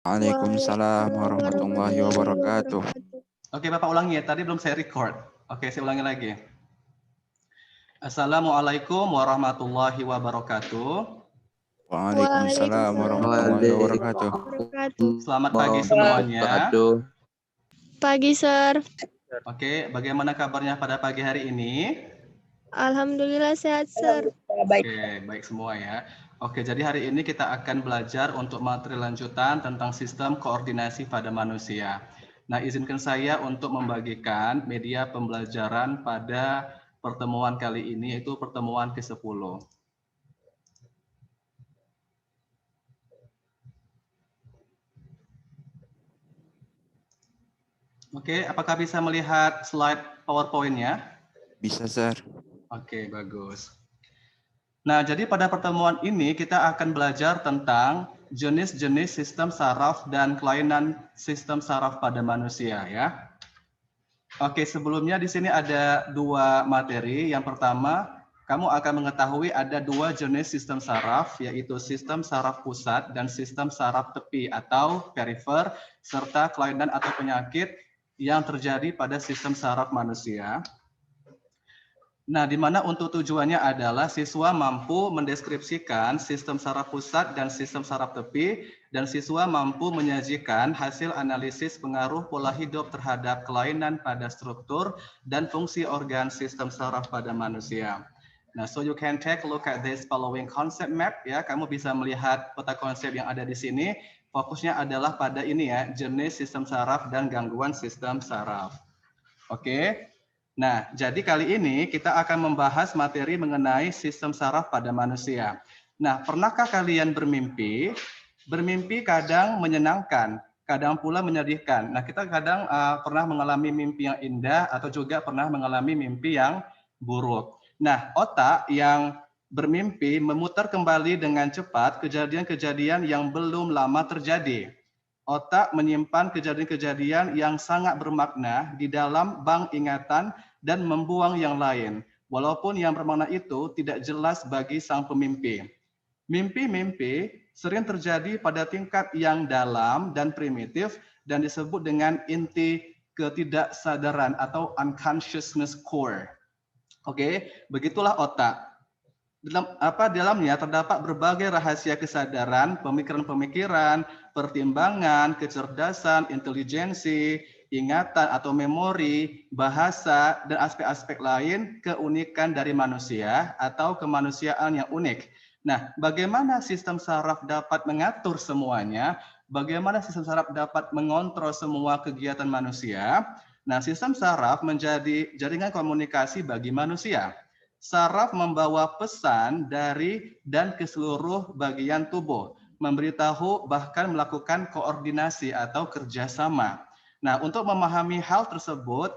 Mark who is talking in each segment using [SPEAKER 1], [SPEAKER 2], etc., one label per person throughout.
[SPEAKER 1] Waalaikumsalam warahmatullahi
[SPEAKER 2] warahmatullahi
[SPEAKER 1] wabarakatuh.
[SPEAKER 2] wabarakatuh.
[SPEAKER 3] Oke, Bapak ulangi ya. Tadi belum saya record. Oke, saya ulangi lagi. Assalamualaikum warahmatullahi wabarakatuh.
[SPEAKER 1] Waalaikumsalam warahmatullahi wabarakatuh.
[SPEAKER 2] Waalaikumsalam wabarakatuh.
[SPEAKER 3] Selamat pagi semuanya.
[SPEAKER 2] Pagi, Sir.
[SPEAKER 3] Oke, bagaimana kabarnya pada pagi hari ini?
[SPEAKER 2] Alhamdulillah sehat, Sir.
[SPEAKER 3] Oke, baik semua ya. Oke, jadi hari ini kita akan belajar untuk materi lanjutan tentang sistem koordinasi pada manusia. Nah, izinkan saya untuk membagikan media pembelajaran pada pertemuan kali ini, yaitu pertemuan ke-10. Oke, apakah bisa melihat slide PowerPoint-nya?
[SPEAKER 1] Bisa, Sir.
[SPEAKER 3] Oke, bagus. Nah, jadi pada pertemuan ini kita akan belajar tentang jenis-jenis sistem saraf dan kelainan sistem saraf pada manusia ya. Oke, sebelumnya di sini ada dua materi. Yang pertama, kamu akan mengetahui ada dua jenis sistem saraf, yaitu sistem saraf pusat dan sistem saraf tepi atau perifer, serta kelainan atau penyakit yang terjadi pada sistem saraf manusia. Nah, di mana untuk tujuannya adalah siswa mampu mendeskripsikan sistem saraf pusat dan sistem saraf tepi, dan siswa mampu menyajikan hasil analisis pengaruh pola hidup terhadap kelainan pada struktur dan fungsi organ sistem saraf pada manusia. Nah, so you can take a look at this following concept map ya. Kamu bisa melihat peta konsep yang ada di sini. Fokusnya adalah pada ini ya, jenis sistem saraf dan gangguan sistem saraf. Oke. Nah, jadi kali ini kita akan membahas materi mengenai sistem saraf pada manusia. Nah, pernahkah kalian bermimpi? Bermimpi kadang menyenangkan, kadang pula menyedihkan. Nah, kita kadang pernah mengalami mimpi yang indah atau juga pernah mengalami mimpi yang buruk. Nah, otak yang bermimpi memutar kembali dengan cepat kejadian-kejadian yang belum lama terjadi. Otak menyimpan kejadian-kejadian yang sangat bermakna di dalam bank ingatan dan membuang yang lain, walaupun yang bermakna itu tidak jelas bagi sang pemimpi. Mimpi-mimpi sering terjadi pada tingkat yang dalam dan primitif dan disebut dengan inti ketidaksadaran atau unconsciousness core. Oke, begitulah otak. Dalamnya terdapat berbagai rahasia kesadaran, pemikiran-pemikiran, pertimbangan, kecerdasan, intelijensi, ingatan atau memori, bahasa, dan aspek-aspek lain keunikan dari manusia atau kemanusiaan yang unik. Nah, bagaimana sistem saraf dapat mengatur semuanya? Bagaimana sistem saraf dapat mengontrol semua kegiatan manusia? Nah, sistem saraf menjadi jaringan komunikasi bagi manusia. Saraf membawa pesan dari dan ke seluruh bagian tubuh, memberitahu bahkan melakukan koordinasi atau kerjasama. Nah, untuk memahami hal tersebut,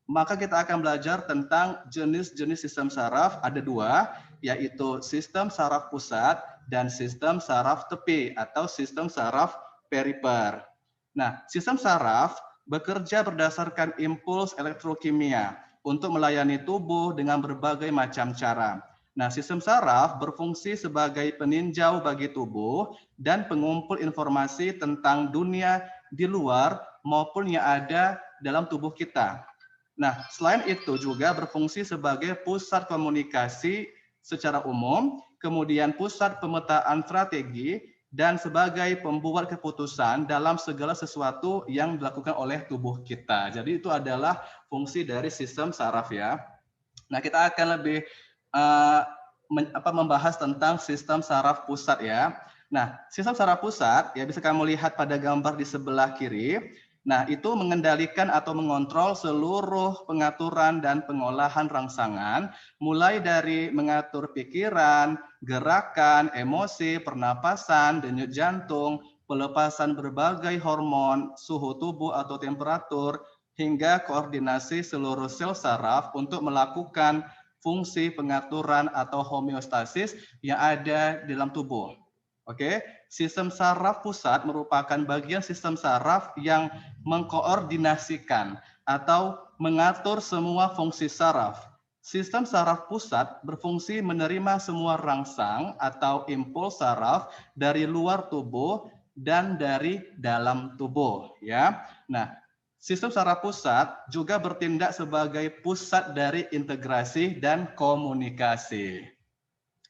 [SPEAKER 3] maka kita akan belajar tentang jenis-jenis sistem saraf. Ada dua, yaitu sistem saraf pusat dan sistem saraf tepi atau sistem saraf perifer. Nah, sistem saraf bekerja berdasarkan impuls elektrokimia untuk melayani tubuh dengan berbagai macam cara. Nah, sistem saraf berfungsi sebagai peninjau bagi tubuh dan pengumpul informasi tentang dunia di luar maupun yang ada dalam tubuh kita. Nah, selain itu juga berfungsi sebagai pusat komunikasi secara umum, kemudian pusat pemetaan strategi, dan sebagai pembuat keputusan dalam segala sesuatu yang dilakukan oleh tubuh kita. Jadi itu adalah fungsi dari sistem saraf ya. Nah, kita akan lebih membahas tentang sistem saraf pusat ya. Nah, sistem saraf pusat ya bisa kamu lihat pada gambar di sebelah kiri. Nah, itu mengendalikan atau mengontrol seluruh pengaturan dan pengolahan rangsangan, mulai dari mengatur pikiran, gerakan, emosi, pernapasan, denyut jantung, pelepasan berbagai hormon, suhu tubuh atau temperatur, hingga koordinasi seluruh sel saraf untuk melakukan fungsi pengaturan atau homeostasis yang ada di dalam tubuh. Oke, sistem saraf pusat merupakan bagian sistem saraf yang mengkoordinasikan atau mengatur semua fungsi saraf. Sistem saraf pusat berfungsi menerima semua rangsang atau impuls saraf dari luar tubuh dan dari dalam tubuh, ya. Nah, sistem saraf pusat juga bertindak sebagai pusat dari integrasi dan komunikasi.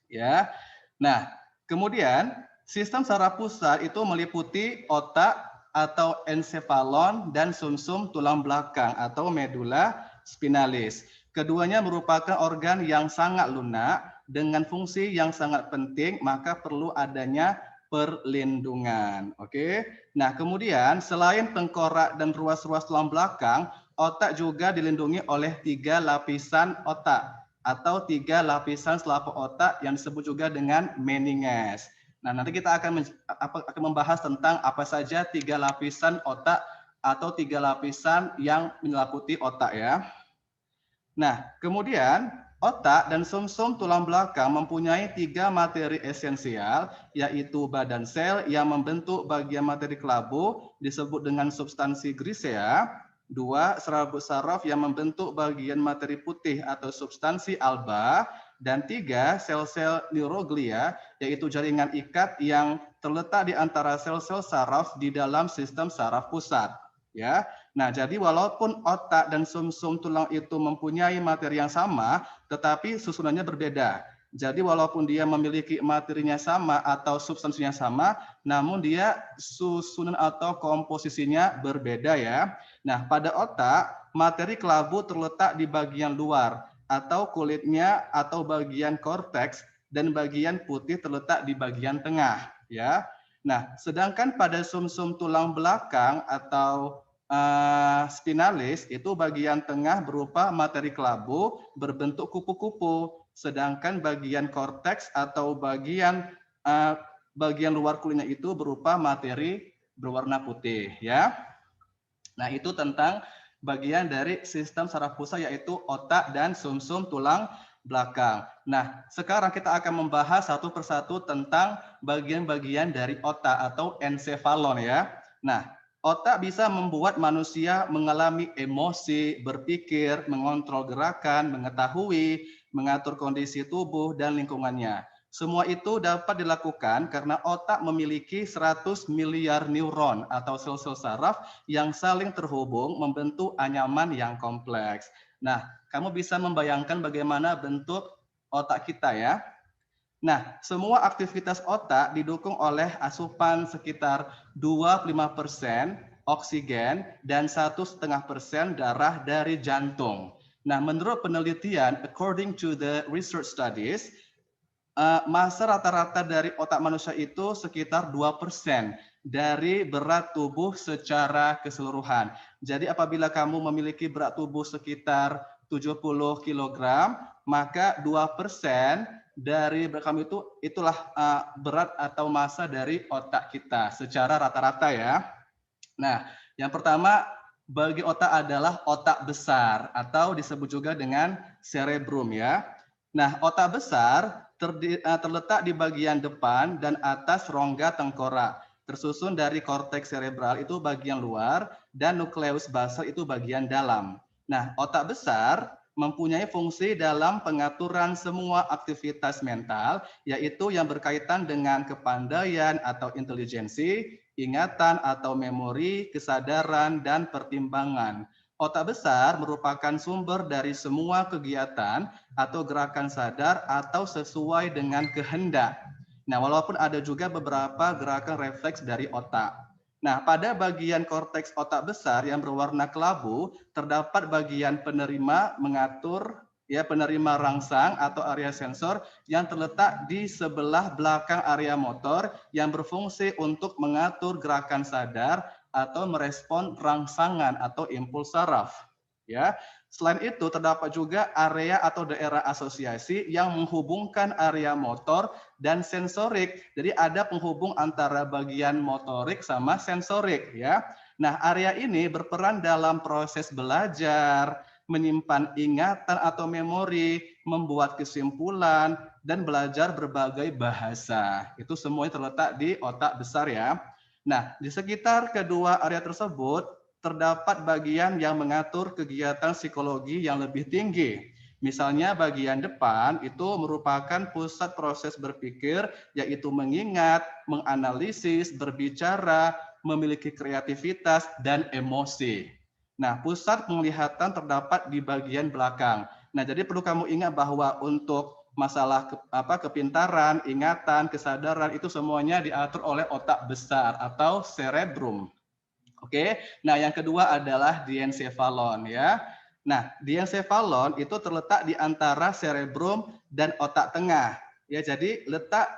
[SPEAKER 3] Ya. Nah, kemudian sistem saraf pusat itu meliputi otak atau ensefalon dan sumsum tulang belakang atau medula spinalis. Keduanya merupakan organ yang sangat lunak dengan fungsi yang sangat penting, maka perlu adanya perlindungan. Oke. Nah, kemudian selain tengkorak dan ruas-ruas tulang belakang, otak juga dilindungi oleh 3 lapisan otak atau 3 lapisan selaput otak yang disebut juga dengan meninges. Nah, nanti kita akan membahas tentang apa saja 3 lapisan otak atau 3 lapisan yang menyeliputi otak ya. Nah, kemudian otak dan sumsum tulang belakang mempunyai 3 materi esensial, yaitu badan sel yang membentuk bagian materi kelabu disebut dengan substansi grisea, 2 serabut saraf yang membentuk bagian materi putih atau substansi alba, dan 3 sel-sel neuroglia yaitu jaringan ikat yang terletak di antara sel-sel saraf di dalam sistem saraf pusat. Ya, nah jadi walaupun otak dan sumsum tulang itu mempunyai materi yang sama, tetapi susunannya berbeda. Jadi walaupun dia memiliki materinya sama atau substansinya sama, namun dia susunan atau komposisinya berbeda ya. Nah, pada otak, materi kelabu terletak di bagian luar atau kulitnya atau bagian korteks dan bagian putih terletak di bagian tengah ya. Nah, sedangkan pada sumsum tulang belakang atau spinalis itu bagian tengah berupa materi kelabu berbentuk kupu-kupu, sedangkan bagian korteks atau bagian luar kulitnya itu berupa materi berwarna putih ya. Nah, itu tentang bagian dari sistem saraf pusat yaitu otak dan sumsum tulang belakang. Nah, sekarang kita akan membahas satu persatu tentang bagian-bagian dari otak atau ensefalon ya. Nah, otak bisa membuat manusia mengalami emosi, berpikir, mengontrol gerakan, mengetahui, mengatur kondisi tubuh dan lingkungannya. Semua itu dapat dilakukan karena otak memiliki 100 miliar neuron atau sel-sel saraf yang saling terhubung membentuk anyaman yang kompleks. Nah, kamu bisa membayangkan bagaimana bentuk otak kita ya. Nah, semua aktivitas otak didukung oleh asupan sekitar 25% oksigen dan 1,5% darah dari jantung. Nah, menurut penelitian, according to the research studies, massa rata-rata dari otak manusia itu sekitar 2% dari berat tubuh secara keseluruhan. Jadi apabila kamu memiliki berat tubuh sekitar 70 kg, maka 2% dari berat kamu itulah berat atau massa dari otak kita secara rata-rata ya. Nah, yang pertama bagi otak adalah otak besar atau disebut juga dengan cerebrum ya. Nah, otak besar terletak di bagian depan dan atas rongga tengkorak, tersusun dari korteks cerebral itu bagian luar dan nukleus basal itu bagian dalam. Nah, otak besar mempunyai fungsi dalam pengaturan semua aktivitas mental, yaitu yang berkaitan dengan kepandaian atau intelijensi, ingatan atau memori, kesadaran, dan pertimbangan. Otak besar merupakan sumber dari semua kegiatan atau gerakan sadar atau sesuai dengan kehendak. Nah, walaupun ada juga beberapa gerakan refleks dari otak. Nah, pada bagian korteks otak besar yang berwarna kelabu, terdapat bagian penerima mengatur, ya penerima rangsang atau area sensor yang terletak di sebelah belakang area motor yang berfungsi untuk mengatur gerakan sadar atau merespon rangsangan atau impuls saraf. Ya, selain itu terdapat juga area atau daerah asosiasi yang menghubungkan area motor dan sensorik. Jadi ada penghubung antara bagian motorik sama sensorik ya. Nah, area ini berperan dalam proses belajar, menyimpan ingatan atau memori, membuat kesimpulan dan belajar berbagai bahasa. Itu semuanya terletak di otak besar ya. Nah, di sekitar kedua area tersebut terdapat bagian yang mengatur kegiatan psikologi yang lebih tinggi, Misalnya bagian depan itu merupakan pusat proses berpikir, yaitu mengingat, menganalisis, berbicara, memiliki kreativitas, dan emosi. Nah, pusat penglihatan terdapat di bagian belakang. Nah, jadi perlu kamu ingat bahwa untuk masalah kepintaran, ingatan, kesadaran itu semuanya diatur oleh otak besar atau cerebrum. Oke. Nah, yang kedua adalah diencephalon ya. Nah, diencephalon itu terletak di antara cerebrum dan otak tengah. Ya, jadi letak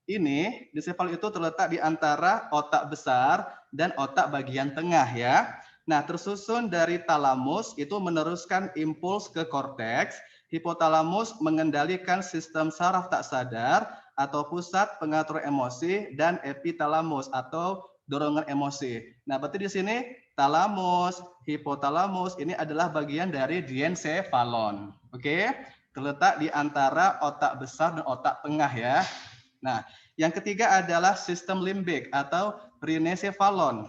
[SPEAKER 3] ini diencephalon itu terletak di antara otak besar dan otak bagian tengah ya. Nah, tersusun dari talamus itu meneruskan impuls ke korteks, hipotalamus mengendalikan sistem saraf tak sadar atau pusat pengatur emosi, dan epitalamus atau dorongan emosi. Nah, berarti di sini talamus, hipotalamus ini adalah bagian dari diencephalon. Oke? Terletak di antara otak besar dan otak tengah ya. Nah, yang ketiga adalah sistem limbik atau rhinecephalon.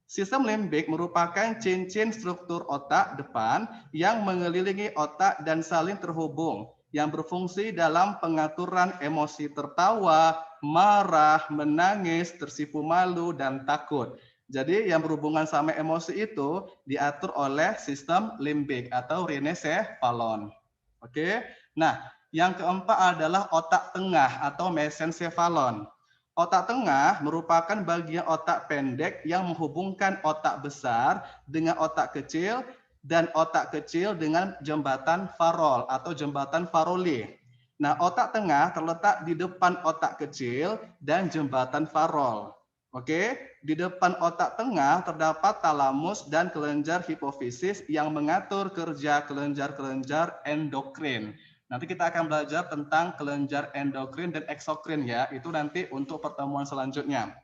[SPEAKER 3] Sistem limbik merupakan cincin struktur otak depan yang mengelilingi otak dan saling terhubung, yang berfungsi dalam pengaturan emosi tertawa, marah, menangis, tersipu malu, dan takut. Jadi yang berhubungan sama emosi itu diatur oleh sistem limbik atau rhinecephalon. Oke. Nah, yang keempat adalah otak tengah atau mesencephalon. Otak tengah merupakan bagian otak pendek yang menghubungkan otak besar dengan otak kecil dan otak kecil dengan jembatan Farol atau jembatan Faroli. Nah, otak tengah terletak di depan otak kecil dan jembatan Farol. Oke, di depan otak tengah terdapat talamus dan kelenjar hipofisis yang mengatur kerja kelenjar-kelenjar endokrin. Nanti kita akan belajar tentang kelenjar endokrin dan eksokrin ya, itu nanti untuk pertemuan selanjutnya.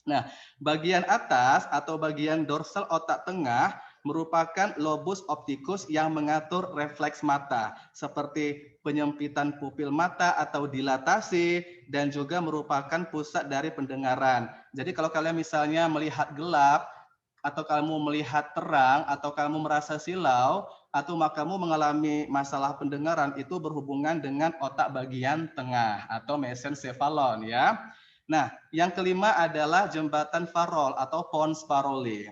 [SPEAKER 3] Nah, bagian atas atau bagian dorsal otak tengah merupakan lobus optikus yang mengatur refleks mata, seperti penyempitan pupil mata atau dilatasi, dan juga merupakan pusat dari pendengaran. Jadi kalau kalian misalnya melihat gelap, atau kamu melihat terang, atau kamu merasa silau, atau kamu mengalami masalah pendengaran, itu berhubungan dengan otak bagian tengah atau mesencephalon ya. Nah, yang kelima adalah jembatan Farol atau pons Faroli.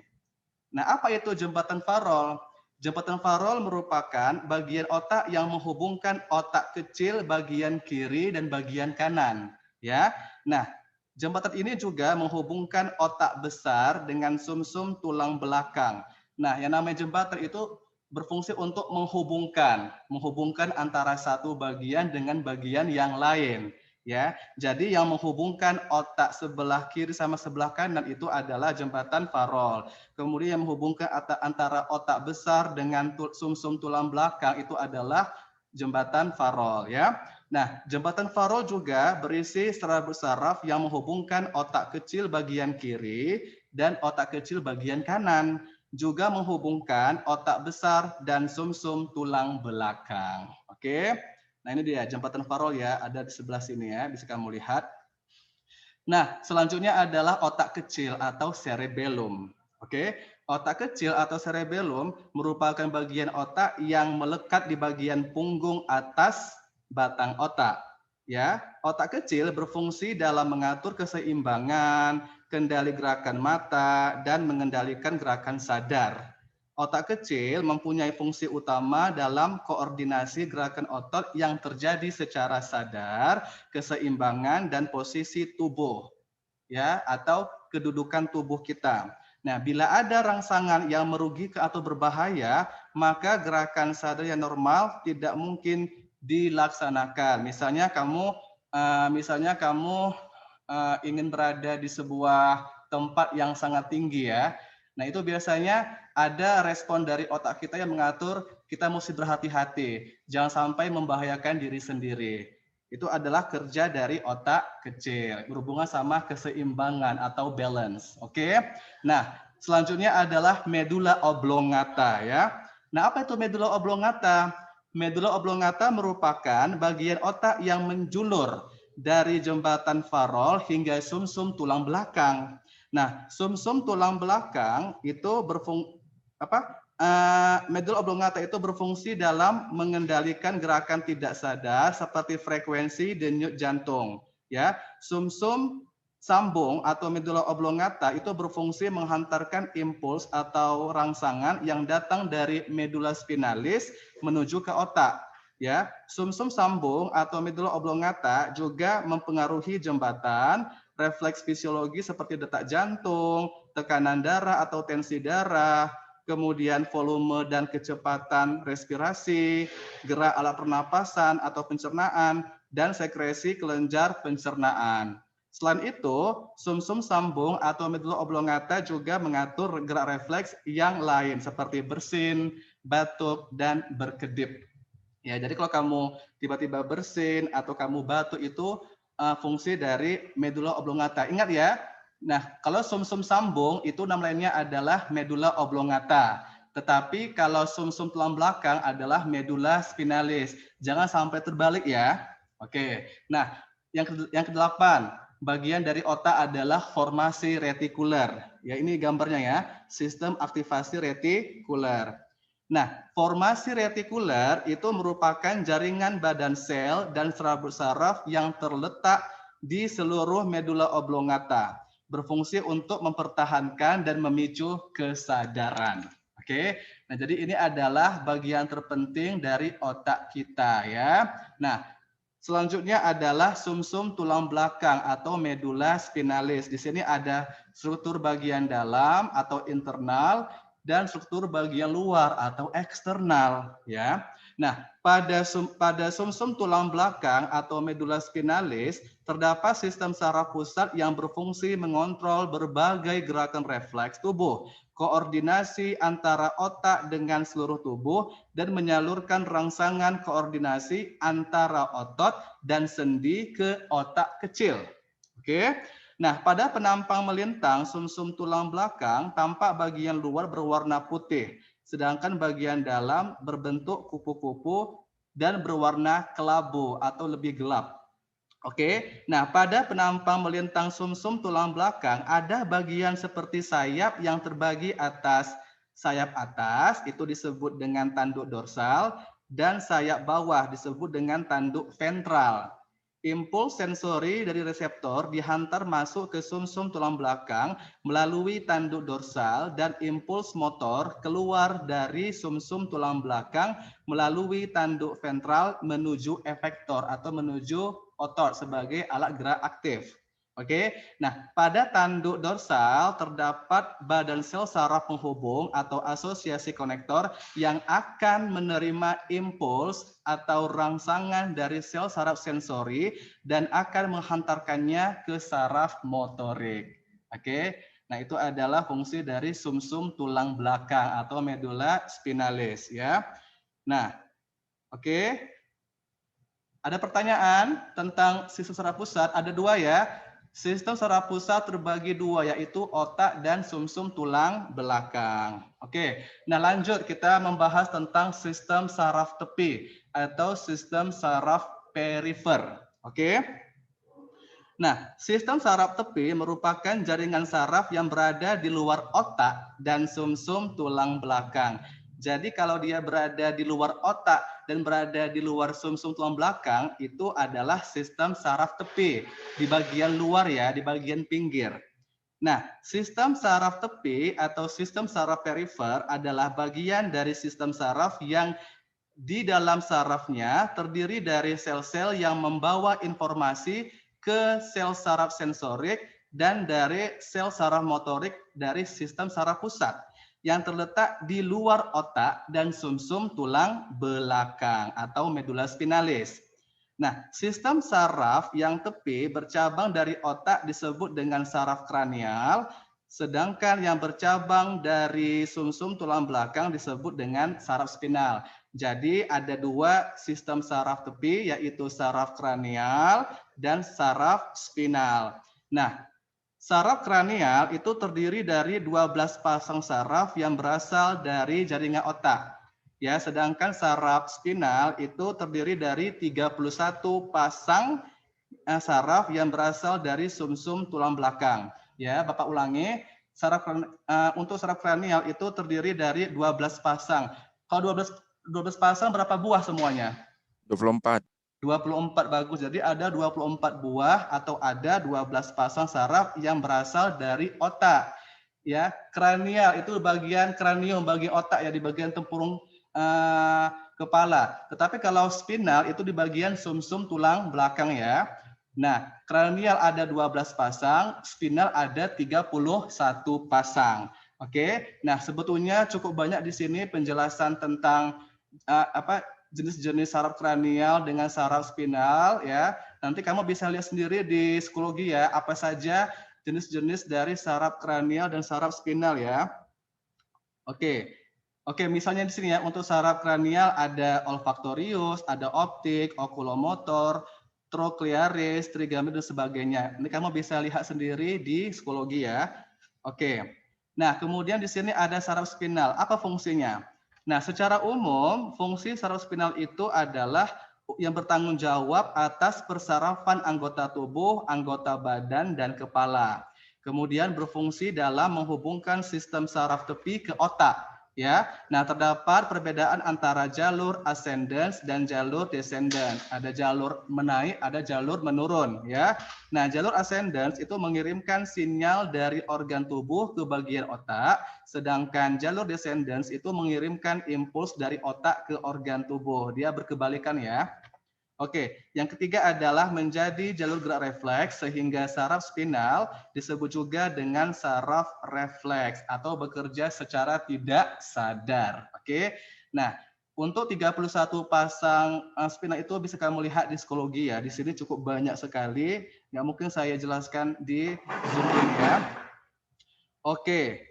[SPEAKER 3] Nah, apa itu jembatan Farol? Jembatan Farol merupakan bagian otak yang menghubungkan otak kecil bagian kiri dan bagian kanan, ya. Nah, jembatan ini juga menghubungkan otak besar dengan sumsum tulang belakang. Nah, yang namanya jembatan itu berfungsi untuk menghubungkan antara satu bagian dengan bagian yang lain. Ya, jadi yang menghubungkan otak sebelah kiri sama sebelah kanan itu adalah jembatan Farol. Kemudian yang menghubungkan antara otak besar dengan sumsum tulang belakang itu adalah jembatan Farol. Ya. Nah, jembatan Farol juga berisi saraf yang menghubungkan otak kecil bagian kiri dan otak kecil bagian kanan, juga menghubungkan otak besar dan sumsum tulang belakang. Oke. Nah, ini dia jembatan Farol ya, ada di sebelah sini ya, bisa kamu lihat. Nah, selanjutnya adalah otak kecil atau cerebellum. Oke, otak kecil atau cerebellum merupakan bagian otak yang melekat di bagian punggung atas batang otak. Ya, otak kecil berfungsi dalam mengatur keseimbangan, kendali gerakan mata, dan mengendalikan gerakan sadar. Otak kecil mempunyai fungsi utama dalam koordinasi gerakan otot yang terjadi secara sadar, keseimbangan, dan posisi tubuh, ya, atau kedudukan tubuh kita. Nah, bila ada rangsangan yang merugikan atau berbahaya, maka gerakan sadar yang normal tidak mungkin dilaksanakan. Misalnya kamu ingin berada di sebuah tempat yang sangat tinggi ya. Nah, itu biasanya ada respon dari otak kita yang mengatur kita mesti berhati-hati, jangan sampai membahayakan diri sendiri. Itu adalah kerja dari otak kecil, berhubungan sama keseimbangan atau balance. Oke. Nah, selanjutnya adalah medulla oblongata ya. Nah, apa itu medulla oblongata? Medulla oblongata merupakan bagian otak yang menjulur dari jembatan Farol hingga sumsum tulang belakang. Nah, sumsum tulang belakang itu Medula oblongata itu berfungsi dalam mengendalikan gerakan tidak sadar seperti frekuensi denyut jantung. Ya, sumsum sambung atau medula oblongata itu berfungsi menghantarkan impuls atau rangsangan yang datang dari medula spinalis menuju ke otak. Ya, sumsum sambung atau medula oblongata juga mempengaruhi jembatan, refleks fisiologi seperti detak jantung, tekanan darah atau tensi darah, kemudian volume dan kecepatan respirasi, gerak alat pernapasan atau pencernaan, dan sekresi kelenjar pencernaan. Selain itu, sumsum sambung atau medula oblongata juga mengatur gerak refleks yang lain seperti bersin, batuk, dan berkedip. Ya, jadi kalau kamu tiba-tiba bersin atau kamu batuk itu fungsi dari medula oblongata. Ingat ya. Nah, kalau sumsum sambung itu nama lainnya adalah medula oblongata. Tetapi kalau sumsum tulang belakang adalah medula spinalis. Jangan sampai terbalik ya. Oke. Nah, yang kedelapan, bagian dari otak adalah formasi retikuler. Ya, ini gambarnya ya. Sistem aktivasi retikuler. Nah, formasi retikuler itu merupakan jaringan badan sel dan serabut saraf yang terletak di seluruh medula oblongata, berfungsi untuk mempertahankan dan memicu kesadaran. Oke, nah jadi ini adalah bagian terpenting dari otak kita ya. Nah, selanjutnya adalah sumsum tulang belakang atau medula spinalis. Di sini ada struktur bagian dalam atau internal dan struktur bagian luar atau eksternal ya. Nah, pada sumsum tulang belakang atau medula spinalis terdapat sistem saraf pusat yang berfungsi mengontrol berbagai gerakan refleks tubuh, koordinasi antara otak dengan seluruh tubuh, dan menyalurkan rangsangan koordinasi antara otot dan sendi ke otak kecil. Oke. Nah, pada penampang melintang sumsum tulang belakang tampak bagian luar berwarna putih, sedangkan bagian dalam berbentuk kupu-kupu dan berwarna kelabu atau lebih gelap. Oke, nah pada penampang melintang sumsum tulang belakang ada bagian seperti sayap yang terbagi atas. Sayap atas itu disebut dengan tanduk dorsal dan sayap bawah disebut dengan tanduk ventral. Impuls sensori dari reseptor dihantar masuk ke sumsum tulang belakang melalui tanduk dorsal dan impuls motor keluar dari sumsum tulang belakang melalui tanduk ventral menuju efektor atau menuju otot sebagai alat gerak aktif. Oke, nah pada tanduk dorsal terdapat badan sel saraf penghubung atau asosiasi konektor yang akan menerima impuls atau rangsangan dari sel saraf sensori dan akan menghantarkannya ke saraf motorik. Oke, nah itu adalah fungsi dari sumsum tulang belakang atau medula spinalis ya. Nah, oke. Ada pertanyaan tentang sistem saraf pusat? Ada dua ya. Sistem saraf pusat terbagi dua, yaitu otak dan sumsum tulang belakang. Oke, nah lanjut kita membahas tentang sistem saraf tepi atau sistem saraf perifer. Oke. Nah, sistem saraf tepi merupakan jaringan saraf yang berada di luar otak dan sumsum tulang belakang. Jadi kalau dia berada di luar otak dan berada di luar sumsum tulang belakang, itu adalah sistem saraf tepi. Di bagian luar ya, di bagian pinggir. Nah, sistem saraf tepi atau sistem saraf perifer adalah bagian dari sistem saraf yang di dalam sarafnya terdiri dari sel-sel yang membawa informasi ke sel saraf sensorik dan dari sel saraf motorik dari sistem saraf pusat yang terletak di luar otak dan sumsum tulang belakang atau medula spinalis. Nah, sistem saraf yang tepi bercabang dari otak disebut dengan saraf kranial, sedangkan yang bercabang dari sumsum tulang belakang disebut dengan saraf spinal. Jadi ada dua sistem saraf tepi, yaitu saraf kranial dan saraf spinal. Nah, saraf kranial itu terdiri dari 12 pasang saraf yang berasal dari jaringan otak. Ya, sedangkan saraf spinal itu terdiri dari 31 pasang saraf yang berasal dari sumsum tulang belakang. Ya, Bapak ulangi. untuk saraf kranial itu terdiri dari 12 pasang. Kalau 12 pasang berapa buah semuanya?
[SPEAKER 1] 24.
[SPEAKER 3] 24, bagus. Jadi ada 24 buah atau ada 12 pasang saraf yang berasal dari otak. Ya, kranial itu bagian kranium, bagian otak ya, di bagian tempurung kepala. Tetapi kalau spinal itu di bagian sumsum tulang belakang ya. Nah, kranial ada 12 pasang, spinal ada 31 pasang. Oke. Nah, sebetulnya cukup banyak di sini penjelasan tentang jenis-jenis saraf kranial dengan saraf spinal ya. Nanti kamu bisa lihat sendiri di psikologi ya, apa saja jenis-jenis dari saraf kranial dan saraf spinal ya. Oke. Oke, misalnya di sini ya, untuk saraf kranial ada olfaktorius, ada optik, okulomotor, troklearis, trigeminus dan sebagainya. Ini kamu bisa lihat sendiri di psikologi ya. Oke. Nah, kemudian di sini ada saraf spinal. Apa fungsinya? Nah, secara umum fungsi saraf spinal itu adalah yang bertanggung jawab atas persarafan anggota tubuh, anggota badan, dan kepala. Kemudian berfungsi dalam menghubungkan sistem saraf tepi ke otak. Ya, nah terdapat perbedaan antara jalur ascendens dan jalur descendens. Ada jalur menaik, ada jalur menurun. Ya, nah jalur ascendens itu mengirimkan sinyal dari organ tubuh ke bagian otak, sedangkan jalur descendens itu mengirimkan impuls dari otak ke organ tubuh. Dia berkebalikan ya. Oke, yang ketiga adalah menjadi jalur gerak refleks sehingga saraf spinal disebut juga dengan saraf refleks atau bekerja secara tidak sadar. Oke. Nah, untuk 31 pasang spinal itu bisa kamu lihat di psikologi ya. Di sini cukup banyak sekali. Nggak mungkin saya jelaskan di Zoom ini ya. Oke.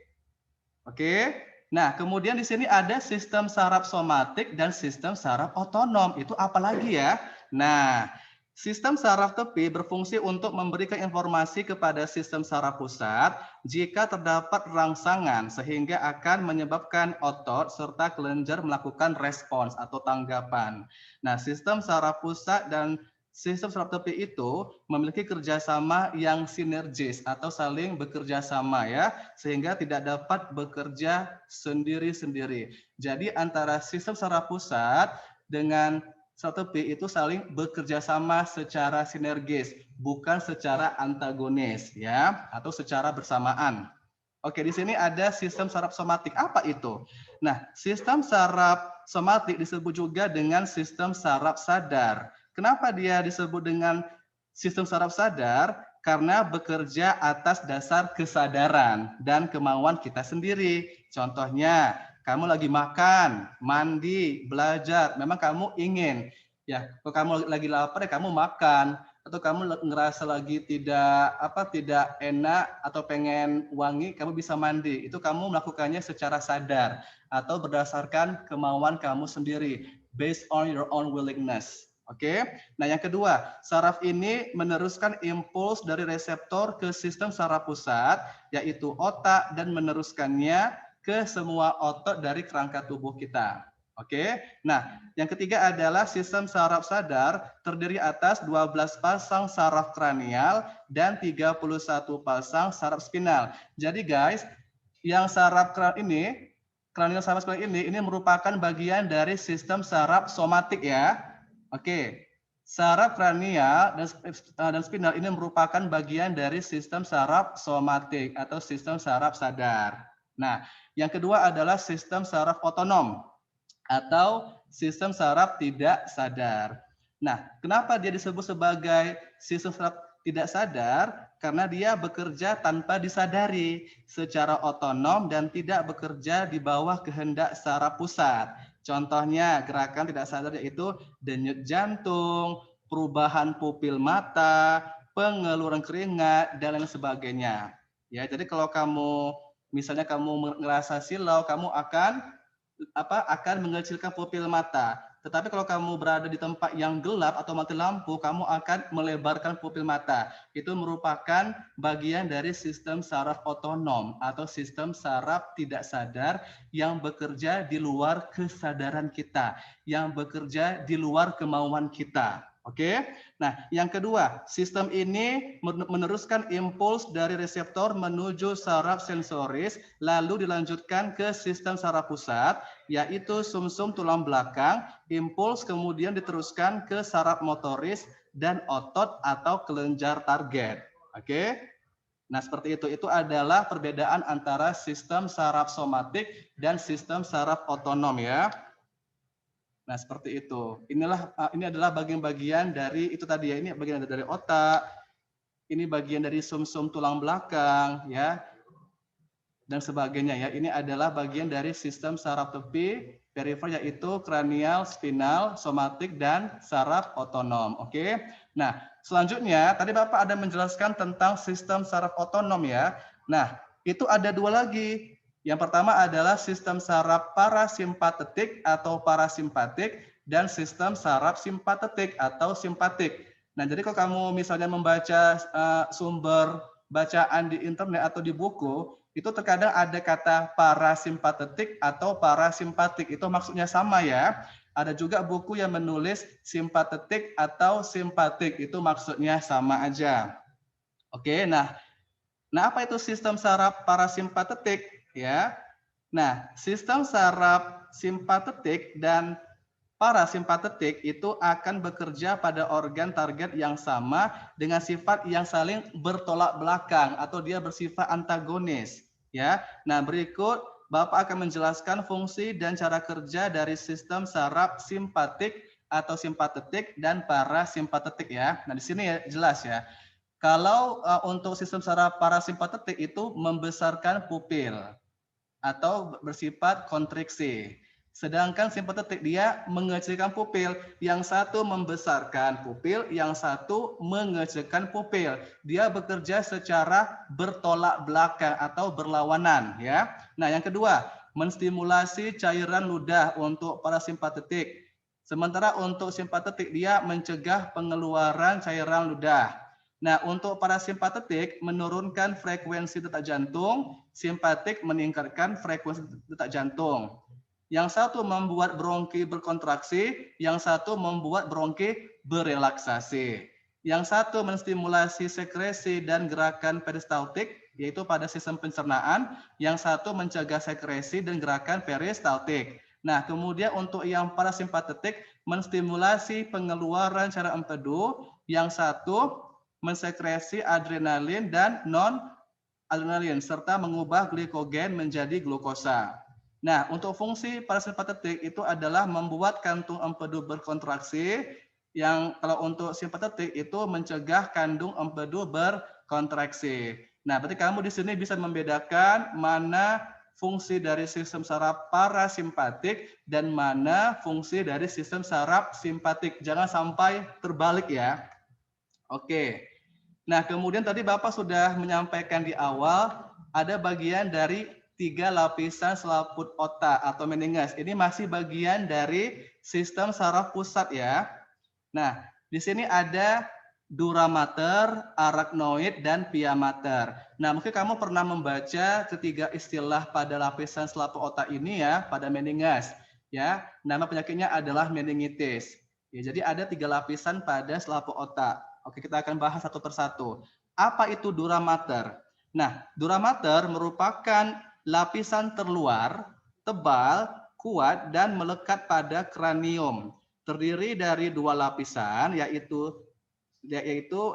[SPEAKER 3] Oke. Nah, kemudian di sini ada sistem saraf somatik dan sistem saraf otonom. Itu apa lagi ya? Nah, sistem saraf tepi berfungsi untuk memberikan informasi kepada sistem saraf pusat jika terdapat rangsangan sehingga akan menyebabkan otot serta kelenjar melakukan respons atau tanggapan. Nah, sistem saraf pusat dan sistem saraf tepi itu memiliki kerjasama yang sinergis atau saling bekerja sama ya, sehingga tidak dapat bekerja sendiri-sendiri. Jadi antara sistem saraf pusat dengan saraf tepi itu saling bekerja sama secara sinergis, bukan secara antagonis ya, atau secara bersamaan. Oke, di sini ada sistem saraf somatik. Apa itu? Nah, sistem saraf somatik disebut juga dengan sistem saraf sadar. Kenapa dia disebut dengan sistem saraf sadar? Karena bekerja atas dasar kesadaran dan kemauan kita sendiri. Contohnya, kamu lagi makan, mandi, belajar, memang kamu ingin. Ya, kalau kamu lagi lapar ya kamu makan. Atau kamu ngerasa lagi tidak enak atau pengen wangi, kamu bisa mandi. Itu kamu melakukannya secara sadar atau berdasarkan kemauan kamu sendiri, based on your own willingness. Oke. Nah, yang kedua, saraf ini meneruskan impuls dari reseptor ke sistem saraf pusat, yaitu otak, dan meneruskannya ke semua otot dari kerangka tubuh kita. Oke. Nah, yang ketiga adalah sistem saraf sadar terdiri atas 12 pasang saraf kranial dan 31 pasang saraf spinal. Jadi guys, yang saraf kranial saraf spinal ini merupakan bagian dari sistem saraf somatik ya. Oke. Saraf kranial dan spinal ini merupakan bagian dari sistem saraf somatik atau sistem saraf sadar. Nah, yang kedua adalah sistem saraf otonom atau sistem saraf tidak sadar. Nah, kenapa dia disebut sebagai sistem saraf tidak sadar? Karena dia bekerja tanpa disadari, secara otonom dan tidak bekerja di bawah kehendak saraf pusat. Contohnya gerakan tidak sadar yaitu denyut jantung, perubahan pupil mata, pengeluaran keringat, dan lain sebagainya. Ya, jadi kalau misalnya kamu ngerasa silau, kamu akan mengecilkan pupil mata. Tetapi kalau kamu berada di tempat yang gelap atau mati lampu, kamu akan melebarkan pupil mata. Itu merupakan bagian dari sistem saraf otonom atau sistem saraf tidak sadar yang bekerja di luar kesadaran kita, yang bekerja di luar kemauan kita. Oke. Nah, yang kedua, sistem ini meneruskan impuls dari reseptor menuju saraf sensoris, lalu dilanjutkan ke sistem saraf pusat, yaitu sumsum tulang belakang. Impuls kemudian diteruskan ke saraf motoris dan otot atau kelenjar target. Oke. Nah, seperti itu. Itu adalah perbedaan antara sistem saraf somatik dan sistem saraf otonom ya. Nah, seperti itu. Ini adalah bagian-bagian dari itu tadi ya. Ini bagian dari otak. Ini bagian dari sumsum tulang belakang ya dan sebagainya ya. Ini adalah bagian dari sistem saraf tepi perifer yaitu kranial, spinal, somatik dan saraf otonom. Oke. Nah, selanjutnya tadi Bapak ada menjelaskan tentang sistem saraf otonom ya. Nah, itu ada dua lagi. Yang pertama adalah sistem saraf parasimpatetik atau parasimpatik dan sistem saraf simpatetik atau simpatik. Nah, jadi kalau kamu misalnya membaca sumber bacaan di internet atau di buku, itu terkadang ada kata parasimpatetik atau parasimpatik. Itu maksudnya sama ya. Ada juga buku yang menulis simpatetik atau simpatik. Itu maksudnya sama aja. Oke, nah apa itu sistem saraf parasimpatetik? Ya, nah sistem saraf simpatetik dan parasimpatetik itu akan bekerja pada organ target yang sama dengan sifat yang saling bertolak belakang atau dia bersifat antagonis. Ya, nah berikut Bapak akan menjelaskan fungsi dan cara kerja dari sistem saraf simpatik atau simpatetik dan parasimpatetik ya. Nah di sini ya jelas ya. Kalau untuk sistem saraf parasimpatetik itu membesarkan pupil atau bersifat kontriksi. Sedangkan simpatetik dia mengecilkan pupil. Yang satu membesarkan pupil, yang satu mengecilkan pupil. Dia bekerja secara bertolak belakang atau berlawanan ya. Nah, yang kedua, menstimulasi cairan ludah untuk parasimpatetik. Sementara untuk simpatetik dia mencegah pengeluaran cairan ludah. Nah, untuk parasimpatetik menurunkan frekuensi detak jantung, simpatik meningkatkan frekuensi detak jantung. Yang satu membuat bronki berkontraksi, yang satu membuat bronki berelaksasi. Yang satu menstimulasi sekresi dan gerakan peristaltik, yaitu pada sistem pencernaan, yang satu mencegah sekresi dan gerakan peristaltik. Nah, kemudian untuk yang parasimpatetik menstimulasi pengeluaran cairan empedu, yang satu mensekresi adrenalin dan non-adrenalin, serta mengubah glikogen menjadi glukosa. Nah, untuk fungsi parasimpatetik itu adalah membuat kantung empedu berkontraksi, yang kalau untuk simpatetik itu mencegah kandung empedu berkontraksi. Nah, berarti kamu di sini bisa membedakan mana fungsi dari sistem saraf parasimpatik dan mana fungsi dari sistem saraf simpatik. Jangan sampai terbalik ya. Oke. Nah, kemudian tadi Bapak sudah menyampaikan di awal ada bagian dari 3 lapisan selaput otak atau meninges. Ini masih bagian dari sistem saraf pusat ya. Nah, di sini ada dura mater, arachnoid, dan pia mater. Nah, mungkin kamu pernah membaca ketiga istilah pada lapisan selaput otak ini ya, pada meninges. Ya, nama penyakitnya adalah meningitis. Ya, jadi ada 3 lapisan pada selaput otak. Oke, kita akan bahas satu persatu. Apa itu dura mater? Nah, dura mater merupakan lapisan terluar, tebal, kuat, dan melekat pada kranium. Terdiri dari 2 lapisan, yaitu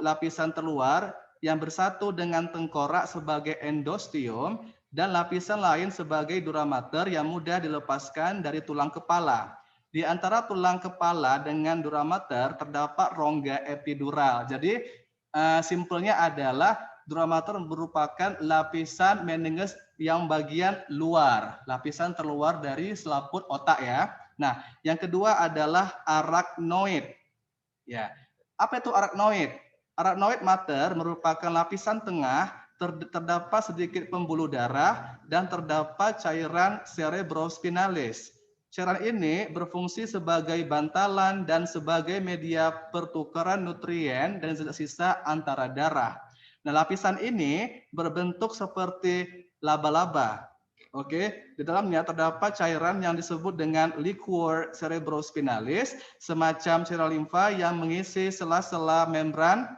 [SPEAKER 3] lapisan terluar yang bersatu dengan tengkorak sebagai endosteum, dan lapisan lain sebagai dura mater yang mudah dilepaskan dari tulang kepala. Di antara tulang kepala dengan dura mater terdapat rongga epidural. Jadi simpelnya adalah dura mater merupakan lapisan meninges yang bagian luar, lapisan terluar dari selaput otak ya. Nah, yang kedua adalah arachnoid. Ya, apa itu arachnoid? Arachnoid mater merupakan lapisan tengah, terdapat sedikit pembuluh darah dan terdapat cairan cerebrospinalis. Cairan ini berfungsi sebagai bantalan dan sebagai media pertukaran nutrien dan sisa antara darah. Nah, lapisan ini berbentuk seperti laba-laba. Oke, di dalamnya terdapat cairan yang disebut dengan liquor cerebrospinalis, semacam cairan limfa yang mengisi sela-sela membran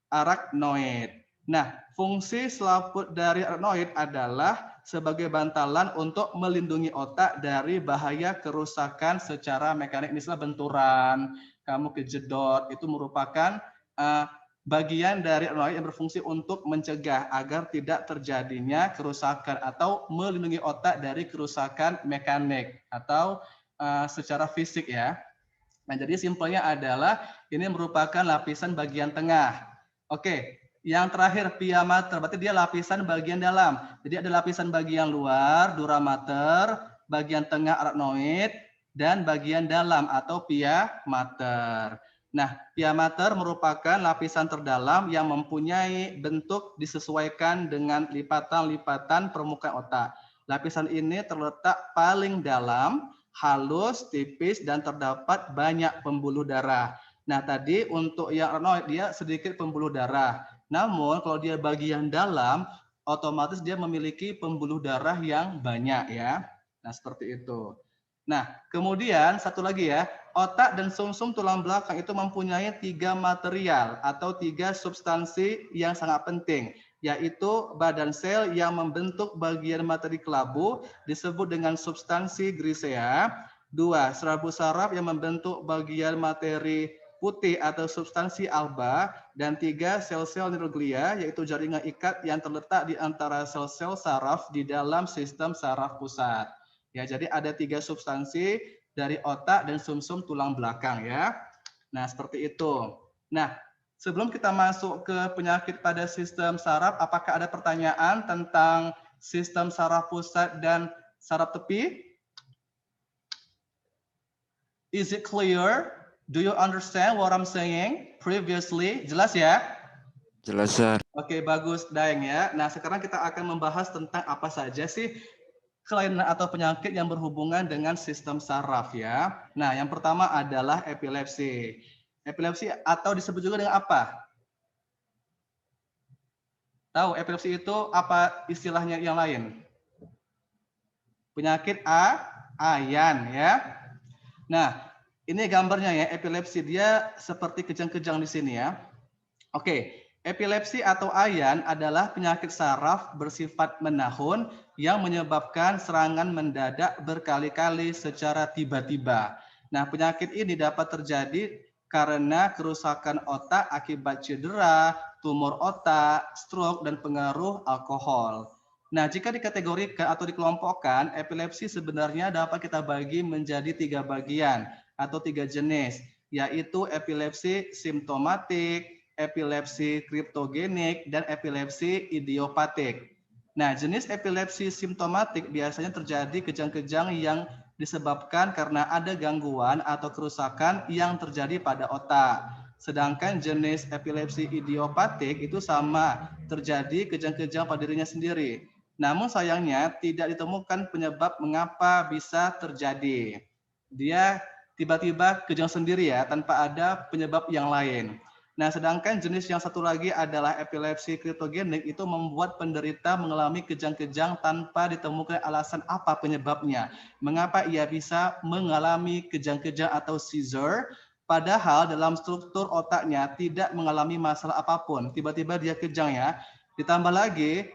[SPEAKER 3] arachnoid. Nah, fungsi selaput dari arachnoid adalah sebagai bantalan untuk melindungi otak dari bahaya kerusakan secara mekanik, misalnya benturan, kamu kejedot, itu merupakan bagian dari arachnoid yang berfungsi untuk mencegah agar tidak terjadinya kerusakan atau melindungi otak dari kerusakan mekanik atau secara fisik ya. Nah, jadi simpelnya adalah ini merupakan lapisan bagian tengah. Oke, yang terakhir pia mater, berarti dia lapisan bagian dalam. Jadi ada lapisan bagian luar, dura mater, bagian tengah arachnoid, dan bagian dalam atau pia mater. Nah, pia mater merupakan lapisan terdalam yang mempunyai bentuk disesuaikan dengan lipatan-lipatan permukaan otak. Lapisan ini terletak paling dalam, halus, tipis, dan terdapat banyak pembuluh darah. Nah, tadi untuk yang arachnoid dia sedikit pembuluh darah. Namun kalau dia bagian dalam, otomatis dia memiliki pembuluh darah yang banyak ya. Nah, seperti itu. Nah, kemudian satu lagi ya, otak dan sumsum tulang belakang itu mempunyai 3 material atau 3 substansi yang sangat penting, yaitu badan sel yang membentuk bagian materi kelabu disebut dengan substansi grisea, 2 serabut saraf yang membentuk bagian materi putih atau substansi alba, dan 3 sel-sel neuroglia yaitu jaringan ikat yang terletak di antara sel-sel saraf di dalam sistem saraf pusat. Ya, jadi ada 3 substansi dari otak dan sumsum tulang belakang ya. Nah, seperti itu. Nah, sebelum kita masuk ke penyakit pada sistem saraf, apakah ada pertanyaan tentang sistem saraf pusat dan saraf tepi? Is it clear? Do you understand what I'm saying previously? Jelas ya?
[SPEAKER 1] Jelas, Sir.
[SPEAKER 3] Oke, bagus, Daeng ya. Nah, sekarang kita akan membahas tentang apa saja sih kelainan atau penyakit yang berhubungan dengan sistem saraf ya. Nah, yang pertama adalah epilepsi. Epilepsi atau disebut juga dengan apa? Tahu epilepsi itu apa istilahnya yang lain? Penyakit ayan ya. Nah, ini gambarnya ya, epilepsi dia seperti kejang-kejang di sini ya. Oke. Epilepsi atau ayan adalah penyakit saraf bersifat menahun yang menyebabkan serangan mendadak berkali-kali secara tiba-tiba. Nah, penyakit ini dapat terjadi karena kerusakan otak akibat cedera, tumor otak, stroke, dan pengaruh alkohol. Nah, jika dikategorikan atau dikelompokkan, epilepsi sebenarnya dapat kita bagi menjadi 3 bagian atau 3 jenis, yaitu epilepsi simptomatik, epilepsi kriptogenik, dan epilepsi idiopatik. Nah, jenis epilepsi simptomatik biasanya terjadi kejang-kejang yang disebabkan karena ada gangguan atau kerusakan yang terjadi pada otak. Sedangkan jenis epilepsi idiopatik itu sama, terjadi kejang-kejang pada dirinya sendiri. Namun sayangnya tidak ditemukan penyebab mengapa bisa terjadi. Dia tiba-tiba kejang sendiri ya, tanpa ada penyebab yang lain. Nah, sedangkan jenis yang satu lagi adalah epilepsi kriptogenik, itu membuat penderita mengalami kejang-kejang tanpa ditemukan alasan apa penyebabnya. Mengapa ia bisa mengalami kejang-kejang atau seizure, padahal dalam struktur otaknya tidak mengalami masalah apapun. Tiba-tiba dia kejang ya. Ditambah lagi,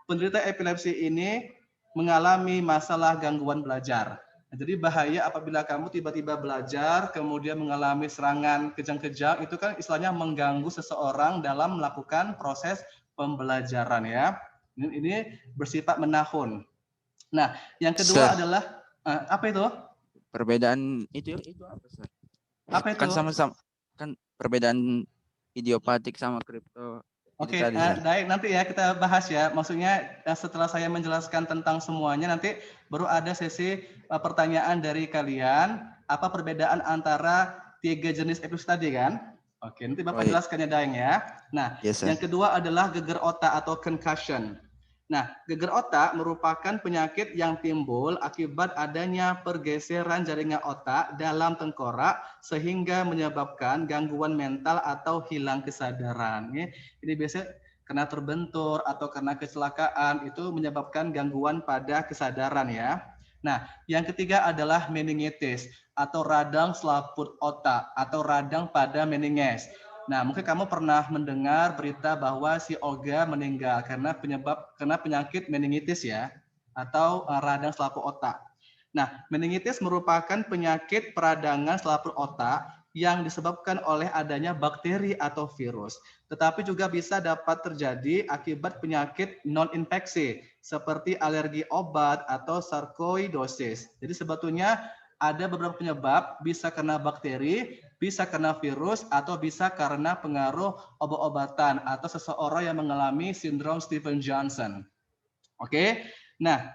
[SPEAKER 3] penderita epilepsi ini mengalami masalah gangguan belajar. Jadi bahaya apabila kamu tiba-tiba belajar, kemudian mengalami serangan kejang-kejang, itu kan istilahnya mengganggu seseorang dalam melakukan proses pembelajaran ya. Ini bersifat menahun. Nah, yang kedua adalah apa itu?
[SPEAKER 1] Perbedaan itu apa, Sir?
[SPEAKER 3] Apa itu?
[SPEAKER 1] Kan sama-sama kan perbedaan idiopatik sama kripto.
[SPEAKER 3] Oke, baik, nanti ya kita bahas ya. Maksudnya setelah saya menjelaskan tentang semuanya, nanti baru ada sesi pertanyaan dari kalian. Apa perbedaan antara 3 jenis epilepsi tadi kan? Oke, nanti Bapak jelaskannya Daeng ya. Nah, yang kedua adalah geger otak atau concussion. Nah, geger otak merupakan penyakit yang timbul akibat adanya pergeseran jaringan otak dalam tengkorak sehingga menyebabkan gangguan mental atau hilang kesadaran. Ini biasanya karena terbentur atau karena kecelakaan itu menyebabkan gangguan pada kesadaran ya. Nah, yang ketiga adalah meningitis atau radang selaput otak atau radang pada meninges. Nah, mungkin kamu pernah mendengar berita bahwa si Olga meninggal karena penyakit meningitis ya, atau radang selaput otak. Nah, meningitis merupakan penyakit peradangan selaput otak yang disebabkan oleh adanya bakteri atau virus, tetapi juga bisa dapat terjadi akibat penyakit non-infeksi seperti alergi obat atau sarkoidosis. Jadi sebetulnya ada beberapa penyebab, bisa karena bakteri, bisa karena virus, atau bisa karena pengaruh obat-obatan atau seseorang yang mengalami sindrom Stevens-Johnson. Oke, nah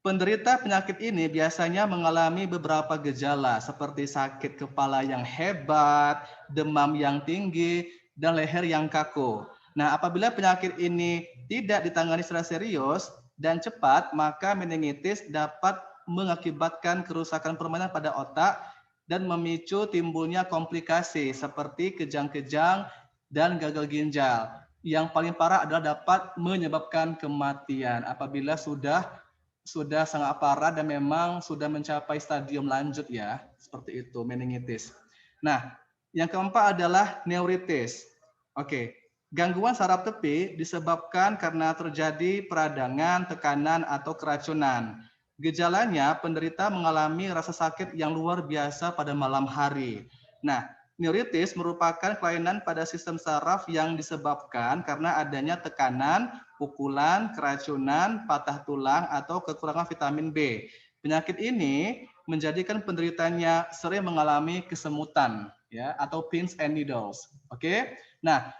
[SPEAKER 3] penderita penyakit ini biasanya mengalami beberapa gejala seperti sakit kepala yang hebat, demam yang tinggi, dan leher yang kaku. Nah, apabila penyakit ini tidak ditangani secara serius dan cepat, maka meningitis dapat mengakibatkan kerusakan permanen pada otak dan memicu timbulnya komplikasi seperti kejang-kejang dan gagal ginjal. Yang paling parah adalah dapat menyebabkan kematian apabila sudah sangat parah dan memang sudah mencapai stadium lanjut ya, seperti itu meningitis. Nah, yang keempat adalah neuritis. Oke, gangguan saraf tepi disebabkan karena terjadi peradangan, tekanan, atau keracunan. Gejalanya, penderita mengalami rasa sakit yang luar biasa pada malam hari. Nah, neuritis merupakan kelainan pada sistem saraf yang disebabkan karena adanya tekanan, pukulan, keracunan, patah tulang, atau kekurangan vitamin B. Penyakit ini menjadikan penderitanya sering mengalami kesemutan ya atau pins and needles. Oke. Nah,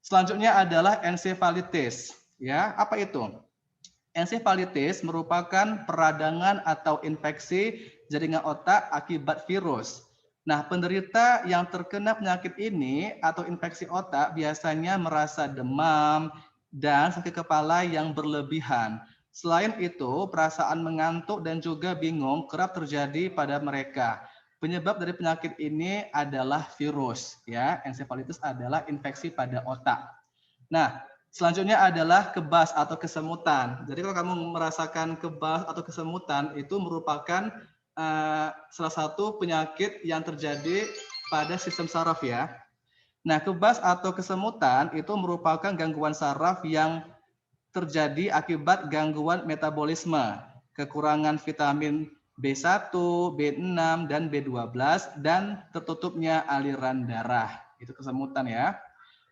[SPEAKER 3] selanjutnya adalah encephalitis ya. Apa itu? Encephalitis merupakan peradangan atau infeksi jaringan otak akibat virus. Nah, penderita yang terkena penyakit ini atau infeksi otak biasanya merasa demam dan sakit kepala yang berlebihan. Selain itu, perasaan mengantuk dan juga bingung kerap terjadi pada mereka. Penyebab dari penyakit ini adalah virus, ya. Encephalitis adalah infeksi pada otak. Nah, selanjutnya adalah kebas atau kesemutan. Jadi kalau kamu merasakan kebas atau kesemutan itu merupakan salah satu penyakit yang terjadi pada sistem saraf ya. Nah, kebas atau kesemutan itu merupakan gangguan saraf yang terjadi akibat gangguan metabolisme, kekurangan vitamin B1, B6, dan B12, dan tertutupnya aliran darah. Itu kesemutan ya.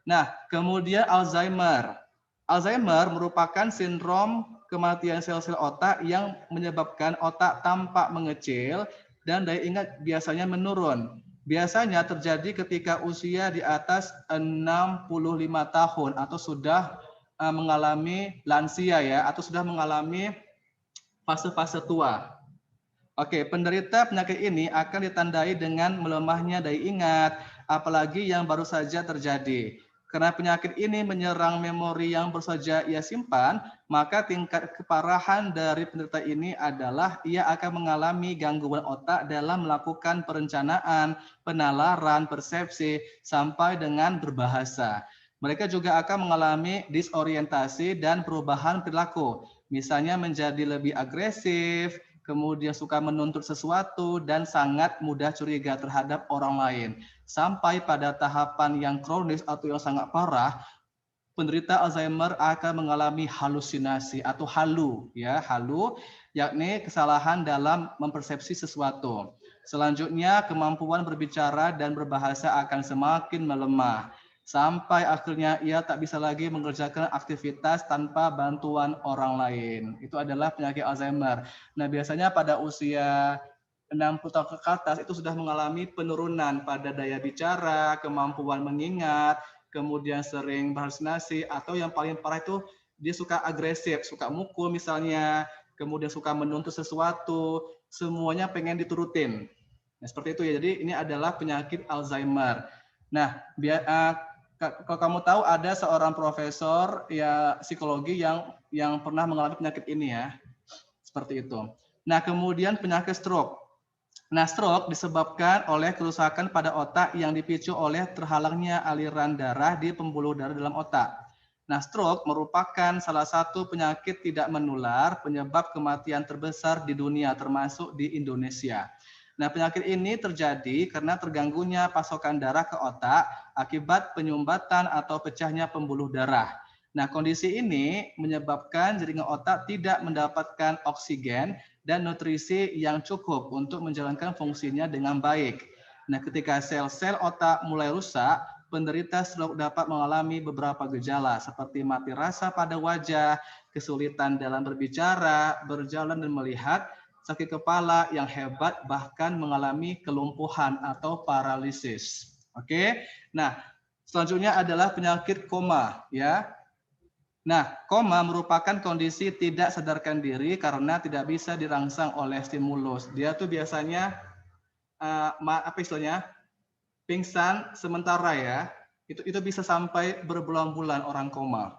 [SPEAKER 3] Nah, kemudian Alzheimer. Alzheimer merupakan sindrom kematian sel-sel otak yang menyebabkan otak tampak mengecil dan daya ingat biasanya menurun. Biasanya terjadi ketika usia di atas 65 tahun atau sudah mengalami lansia ya, atau sudah mengalami fase-fase tua. Oke, penderita penyakit ini akan ditandai dengan melemahnya daya ingat, apalagi yang baru saja terjadi. Karena penyakit ini menyerang memori yang baru saja ia simpan, maka tingkat keparahan dari penderita ini adalah ia akan mengalami gangguan otak dalam melakukan perencanaan, penalaran, persepsi, sampai dengan berbahasa. Mereka juga akan mengalami disorientasi dan perubahan perilaku, misalnya menjadi lebih agresif, kemudian suka menuntut sesuatu, dan sangat mudah curiga terhadap orang lain. Sampai pada tahapan yang kronis atau yang sangat parah, penderita Alzheimer akan mengalami halusinasi atau halu, ya, halu, yakni kesalahan dalam mempersepsi sesuatu. Selanjutnya, kemampuan berbicara dan berbahasa akan semakin melemah. Sampai akhirnya ia tak bisa lagi mengerjakan aktivitas tanpa bantuan orang lain. Itu adalah penyakit Alzheimer. Nah, biasanya pada usia 60 tahun ke atas itu sudah mengalami penurunan pada daya bicara, kemampuan mengingat, kemudian sering berhalusinasi, atau yang paling parah itu dia suka agresif, suka mukul misalnya, kemudian suka menuntut sesuatu, semuanya pengen diturutin. Nah, seperti itu ya. Jadi ini adalah penyakit Alzheimer. Nah, kalau kamu tahu ada seorang profesor ya psikologi yang pernah mengalami penyakit ini ya. Seperti itu. Nah, kemudian penyakit stroke. Nah, stroke disebabkan oleh kerusakan pada otak yang dipicu oleh terhalangnya aliran darah di pembuluh darah dalam otak. Nah, stroke merupakan salah satu penyakit tidak menular penyebab kematian terbesar di dunia, termasuk di Indonesia. Nah, penyakit ini terjadi karena terganggunya pasokan darah ke otak akibat penyumbatan atau pecahnya pembuluh darah. Nah, kondisi ini menyebabkan jaringan otak tidak mendapatkan oksigen dan nutrisi yang cukup untuk menjalankan fungsinya dengan baik. Nah, ketika sel-sel otak mulai rusak, penderita stroke dapat mengalami beberapa gejala seperti mati rasa pada wajah, kesulitan dalam berbicara, berjalan dan melihat, sakit kepala yang hebat, bahkan mengalami kelumpuhan atau paralisis. Oke. Nah, selanjutnya adalah penyakit koma, ya. Nah, koma merupakan kondisi tidak sadarkan diri karena tidak bisa dirangsang oleh stimulus. Dia tuh biasanya apa istilahnya? Pingsan sementara ya. Itu bisa sampai berbulan-bulan orang koma.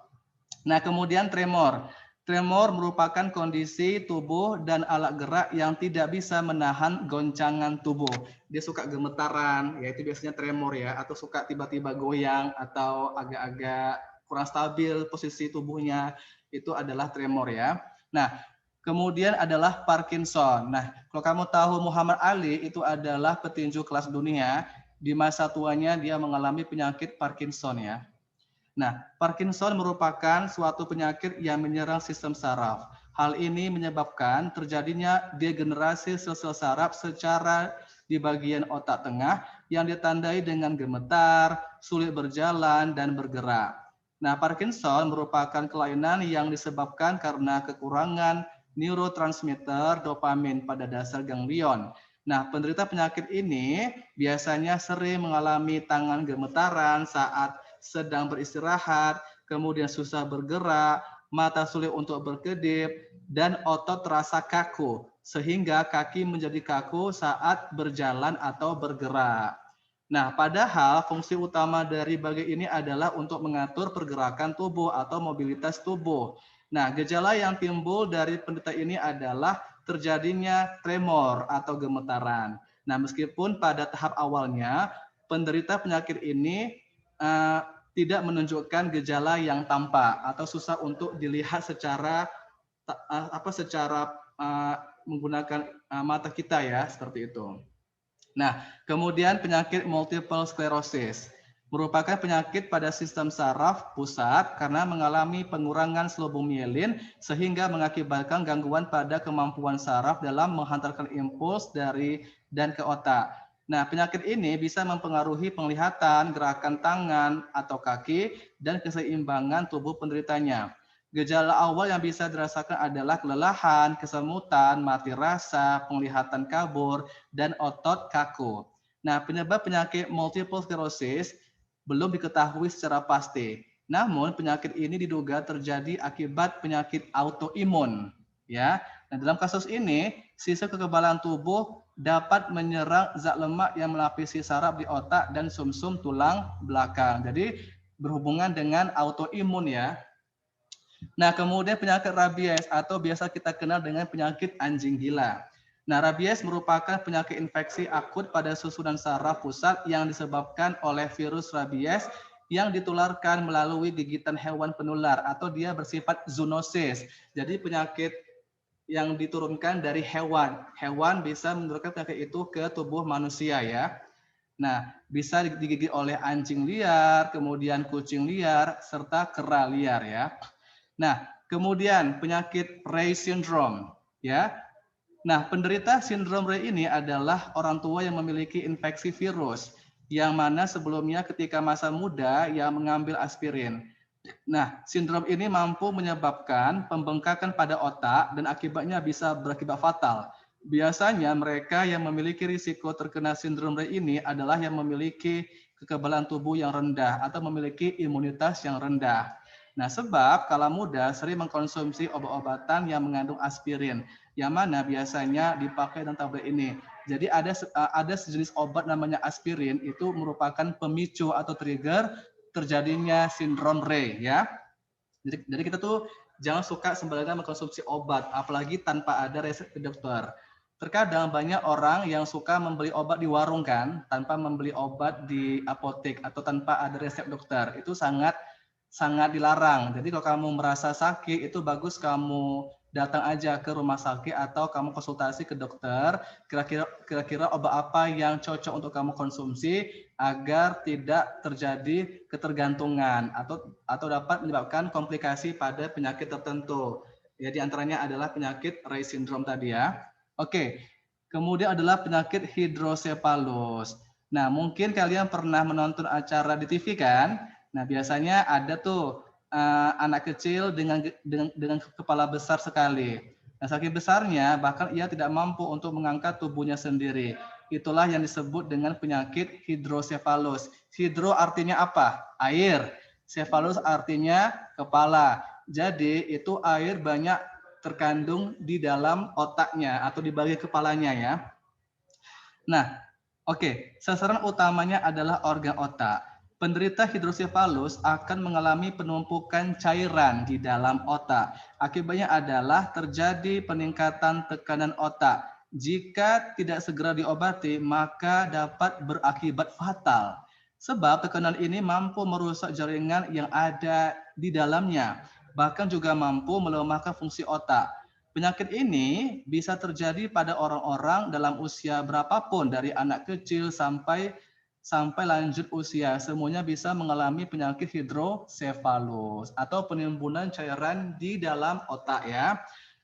[SPEAKER 3] Nah, kemudian tremor. Tremor merupakan kondisi tubuh dan alat gerak yang tidak bisa menahan goncangan tubuh. Dia suka gemetaran, yaitu biasanya tremor ya, atau suka tiba-tiba goyang atau agak-agak kurang stabil posisi tubuhnya, itu adalah tremor ya. Nah, kemudian adalah Parkinson. Nah, kalau kamu tahu Muhammad Ali itu adalah petinju kelas dunia, di masa tuanya dia mengalami penyakit Parkinson ya. Nah, Parkinson merupakan suatu penyakit yang menyerang sistem saraf. Hal ini menyebabkan terjadinya degenerasi sel-sel saraf secara di bagian otak tengah yang ditandai dengan gemetar, sulit berjalan, dan bergerak. Nah, Parkinson merupakan kelainan yang disebabkan karena kekurangan neurotransmitter dopamin pada dasar ganglion. Nah, penderita penyakit ini biasanya sering mengalami tangan gemetaran saat sedang beristirahat, kemudian susah bergerak, mata sulit untuk berkedip, dan otot terasa kaku, sehingga kaki menjadi kaku saat berjalan atau bergerak. Nah, padahal fungsi utama dari bagian ini adalah untuk mengatur pergerakan tubuh atau mobilitas tubuh. Nah, gejala yang timbul dari penderita ini adalah terjadinya tremor atau gemetaran. Nah, meskipun pada tahap awalnya penderita penyakit ini tidak menunjukkan gejala yang tampak atau susah untuk dilihat secara menggunakan mata kita ya, seperti itu. Nah, kemudian penyakit multiple sclerosis merupakan penyakit pada sistem saraf pusat karena mengalami pengurangan selubung mielin sehingga mengakibatkan gangguan pada kemampuan saraf dalam menghantarkan impuls dari dan ke otak. Nah, penyakit ini bisa mempengaruhi penglihatan, gerakan tangan atau kaki, dan keseimbangan tubuh penderitanya. Gejala awal yang bisa dirasakan adalah kelelahan, kesemutan, mati rasa, penglihatan kabur, dan otot kaku. Nah, penyebab penyakit multiple sclerosis belum diketahui secara pasti. Namun, penyakit ini diduga terjadi akibat penyakit autoimun. Ya, nah, dalam kasus ini, sistem kekebalan tubuh dapat menyerang zat lemak yang melapisi saraf di otak dan sumsum tulang belakang. Jadi berhubungan dengan autoimun ya. Nah, kemudian penyakit rabies atau biasa kita kenal dengan penyakit anjing gila. Nah, rabies merupakan penyakit infeksi akut pada susunan saraf pusat yang disebabkan oleh virus rabies yang ditularkan melalui gigitan hewan penular atau dia bersifat zoonosis. Jadi penyakit yang diturunkan dari hewan. Hewan bisa menurunkan penyakit itu ke tubuh manusia ya. Nah, bisa digigit oleh anjing liar, kemudian kucing liar, serta kera liar ya. Nah, kemudian penyakit Rey syndrome ya. Nah, penderita sindrom Rey ini adalah orang tua yang memiliki infeksi virus yang mana sebelumnya ketika masa muda yang mengambil aspirin. Nah, sindrom ini mampu menyebabkan pembengkakan pada otak dan akibatnya bisa berakibat fatal. Biasanya mereka yang memiliki risiko terkena sindrom Rey ini adalah yang memiliki kekebalan tubuh yang rendah atau memiliki imunitas yang rendah. Nah, sebab kala muda sering mengkonsumsi obat-obatan yang mengandung aspirin, yang mana biasanya dipakai dalam tablet ini. Jadi ada sejenis obat namanya aspirin, itu merupakan pemicu atau trigger terjadinya sindrom Rey ya. Jadi kita tuh jangan suka sembarangan mengkonsumsi obat, apalagi tanpa ada resep ke dokter. Terkadang banyak orang yang suka membeli obat di warung kan, tanpa membeli obat di apotek atau tanpa ada resep dokter. Itu sangat sangat dilarang. Jadi kalau kamu merasa sakit, itu bagus kamu datang aja ke rumah sakit atau kamu konsultasi ke dokter, kira-kira obat apa yang cocok untuk kamu konsumsi agar tidak terjadi ketergantungan atau dapat menyebabkan komplikasi pada penyakit tertentu. Ya, di antaranya adalah penyakit Reye syndrome tadi ya. Oke. Kemudian adalah penyakit hidrosefalus. Nah, mungkin kalian pernah menonton acara di TV kan? Nah, biasanya ada tuh anak kecil dengan kepala besar sekali. Nah, saking besarnya bahkan ia tidak mampu untuk mengangkat tubuhnya sendiri. Itulah yang disebut dengan penyakit hidrosefalus. Hidro artinya apa? Air. Cephalus artinya kepala. Jadi itu air banyak terkandung di dalam otaknya atau di bagian kepalanya ya. Nah, oke, sasaran utamanya adalah organ otak. Penderita hidrosefalus akan mengalami penumpukan cairan di dalam otak. Akibatnya adalah terjadi peningkatan tekanan otak. Jika tidak segera diobati, maka dapat berakibat fatal. Sebab tekanan ini mampu merusak jaringan yang ada di dalamnya, bahkan juga mampu melemahkan fungsi otak. Penyakit ini bisa terjadi pada orang-orang dalam usia berapapun, dari anak kecil sampai lanjut usia. Semuanya bisa mengalami penyakit hidrosefalus atau penimbunan cairan di dalam otak ya.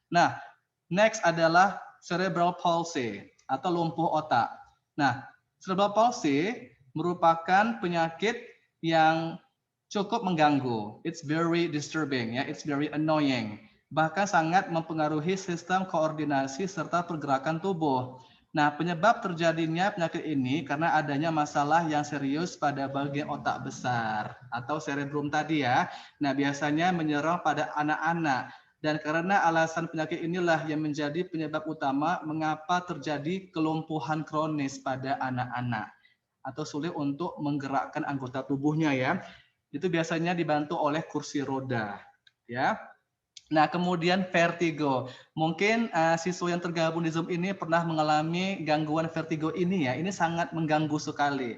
[SPEAKER 3] Nah, next adalah cerebral palsy atau lumpuh otak. Nah, cerebral palsy merupakan penyakit yang cukup mengganggu. It's very disturbing ya, it's very annoying. Bahkan sangat mempengaruhi sistem koordinasi serta pergerakan tubuh. Nah, penyebab terjadinya penyakit ini karena adanya masalah yang serius pada bagian otak besar atau cerebrum tadi ya. Nah, biasanya menyerang pada anak-anak. Dan karena alasan penyakit inilah yang menjadi penyebab utama mengapa terjadi kelumpuhan kronis pada anak-anak atau sulit untuk menggerakkan anggota tubuhnya ya. Itu biasanya dibantu oleh kursi roda ya. Nah, kemudian vertigo. Mungkin siswa yang tergabung di Zoom ini pernah mengalami gangguan vertigo ini ya. Ini sangat mengganggu sekali.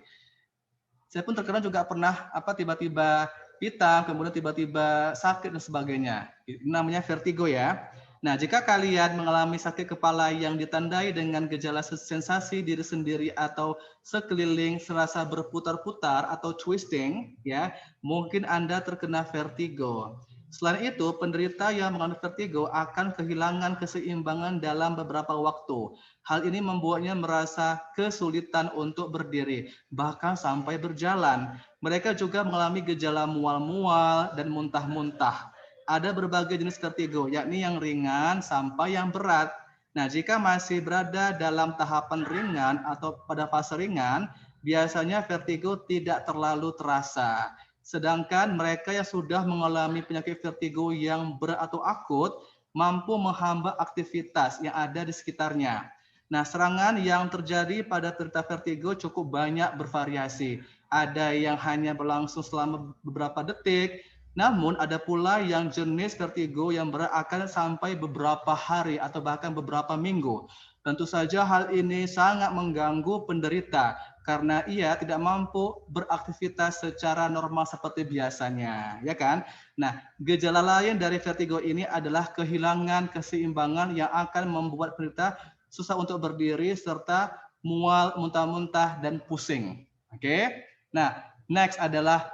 [SPEAKER 3] Saya pun terkadang juga pernah tiba-tiba hitam, kemudian tiba-tiba sakit dan sebagainya. Ini namanya vertigo ya. Nah, jika kalian mengalami sakit kepala yang ditandai dengan gejala sensasi diri sendiri atau sekeliling serasa berputar-putar atau twisting ya, mungkin Anda terkena vertigo. Selain itu, penderita yang mengalami vertigo akan kehilangan keseimbangan dalam beberapa waktu. Hal ini membuatnya merasa kesulitan untuk berdiri, bahkan sampai berjalan. Mereka juga mengalami gejala mual-mual dan muntah-muntah. Ada berbagai jenis vertigo, yakni yang ringan sampai yang berat. Nah, jika masih berada dalam tahapan ringan atau pada fase ringan, biasanya vertigo tidak terlalu terasa. Sedangkan mereka yang sudah mengalami penyakit vertigo yang berat atau akut mampu menghambat aktivitas yang ada di sekitarnya. Nah, serangan yang terjadi pada penderita vertigo cukup banyak bervariasi. Ada yang hanya berlangsung selama beberapa detik, namun ada pula yang jenis vertigo yang berat akan sampai beberapa hari atau bahkan beberapa minggu. Tentu saja hal ini sangat mengganggu penderita karena ia tidak mampu beraktivitas secara normal seperti biasanya, ya kan? Nah, gejala lain dari vertigo ini adalah kehilangan keseimbangan yang akan membuat penderita susah untuk berdiri serta mual, muntah-muntah dan pusing. Oke? Nah, next adalah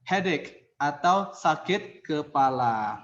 [SPEAKER 3] headache atau sakit kepala.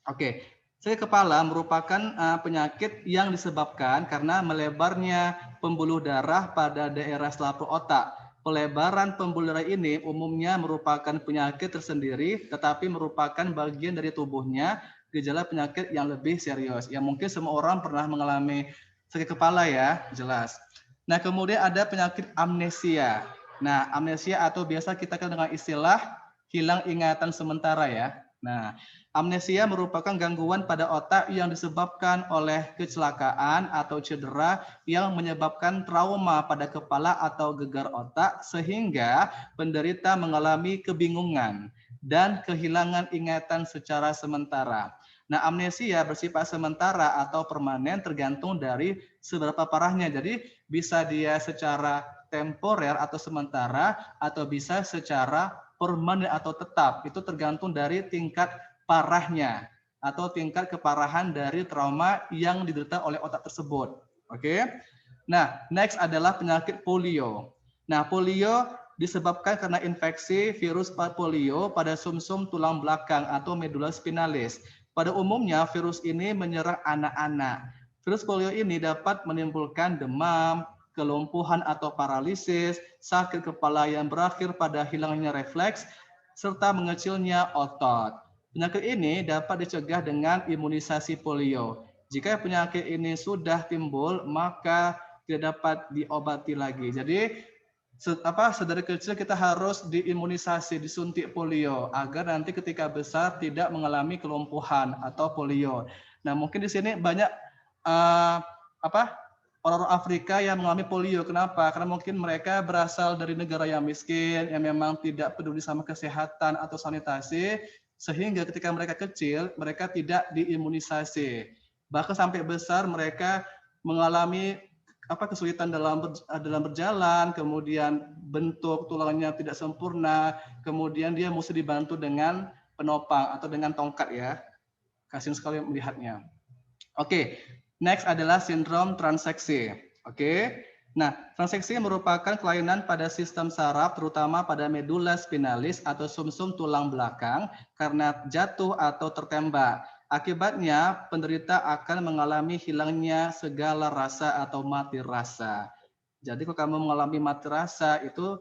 [SPEAKER 3] Oke. Sakit kepala merupakan penyakit yang disebabkan karena melebarnya pembuluh darah pada daerah selaput otak. Pelebaran pembuluh darah ini umumnya merupakan penyakit tersendiri, tetapi merupakan bagian dari tubuhnya gejala penyakit yang lebih serius. Ya, mungkin semua orang pernah mengalami sakit kepala ya, jelas. Nah, kemudian ada penyakit amnesia. Nah, amnesia atau biasa kita kenal dengan istilah hilang ingatan sementara ya. Nah, amnesia merupakan gangguan pada otak yang disebabkan oleh kecelakaan atau cedera yang menyebabkan trauma pada kepala atau gegar otak sehingga penderita mengalami kebingungan dan kehilangan ingatan secara sementara. Nah, amnesia bersifat sementara atau permanen tergantung dari seberapa parahnya. Jadi bisa dia secara temporer atau sementara atau bisa secara permanen atau tetap. Itu tergantung dari tingkat parahnya atau tingkat keparahan dari trauma yang diderita oleh otak tersebut. Oke. Nah, next adalah penyakit polio. Nah, polio disebabkan karena infeksi virus polio pada sumsum tulang belakang atau medula spinalis. Pada umumnya virus ini menyerang anak-anak. Virus polio ini dapat menimbulkan demam, kelumpuhan atau paralisis, sakit kepala yang berakhir pada hilangnya refleks, serta mengecilnya otot. Penyakit ini dapat dicegah dengan imunisasi polio. Jika penyakit ini sudah timbul, maka tidak dapat diobati lagi. Jadi sedari kecil kita harus diimunisasi, disuntik polio agar nanti ketika besar tidak mengalami kelumpuhan atau polio. Nah, mungkin di sini banyak orang-orang Afrika yang mengalami polio. Kenapa? Karena mungkin mereka berasal dari negara yang miskin, yang memang tidak peduli sama kesehatan atau sanitasi, sehingga ketika mereka kecil, mereka tidak diimunisasi. Bahkan sampai besar mereka mengalami kesulitan dalam berjalan, kemudian bentuk tulangnya tidak sempurna, kemudian dia mesti dibantu dengan penopang atau dengan tongkat ya. Kasihan sekali melihatnya. Oke, next adalah sindrom transeksi. Oke. Nah, transeksi merupakan kelainan pada sistem saraf terutama pada medula spinalis atau sumsum tulang belakang karena jatuh atau tertembak. Akibatnya, penderita akan mengalami hilangnya segala rasa atau mati rasa. Jadi kalau kamu mengalami mati rasa itu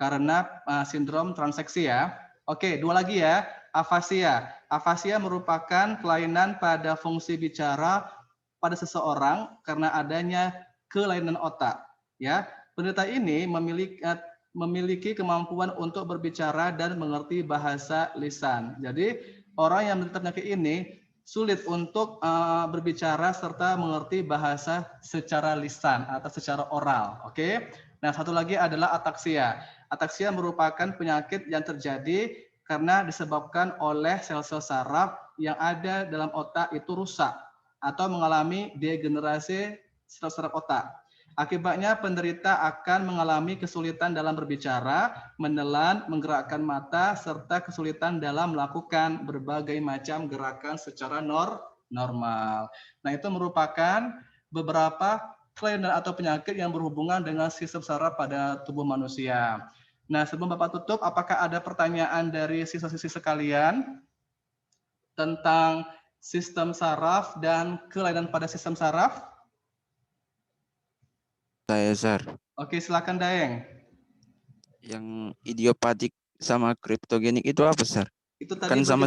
[SPEAKER 3] karena sindrom transeksi ya. Oke, dua lagi ya, afasia. Afasia merupakan kelainan pada fungsi bicara pada seseorang karena adanya kelainan otak. Ya, penderita ini memiliki kemampuan untuk berbicara dan mengerti bahasa lisan. Jadi orang yang menderita penyakit ini sulit untuk berbicara serta mengerti bahasa secara lisan atau secara oral. Oke. Nah, satu lagi adalah ataksia. Ataksia merupakan penyakit yang terjadi karena disebabkan oleh sel-sel saraf yang ada dalam otak itu rusak atau mengalami degenerasi saraf otak. Akibatnya penderita akan mengalami kesulitan dalam berbicara, menelan, menggerakkan mata, serta kesulitan dalam melakukan berbagai macam gerakan secara normal. Nah, itu merupakan beberapa kelainan atau penyakit yang berhubungan dengan sistem saraf pada tubuh manusia. Nah, sebelum Bapak tutup, apakah ada pertanyaan dari siswa-siswi sekalian tentang sistem saraf dan kelainan pada sistem saraf?
[SPEAKER 1] Saya, Sir.
[SPEAKER 3] Oke, silakan Daeng.
[SPEAKER 1] Yang idiopatik sama kriptogenik itu apa, Sir?
[SPEAKER 3] Itu tadi
[SPEAKER 1] Kan sama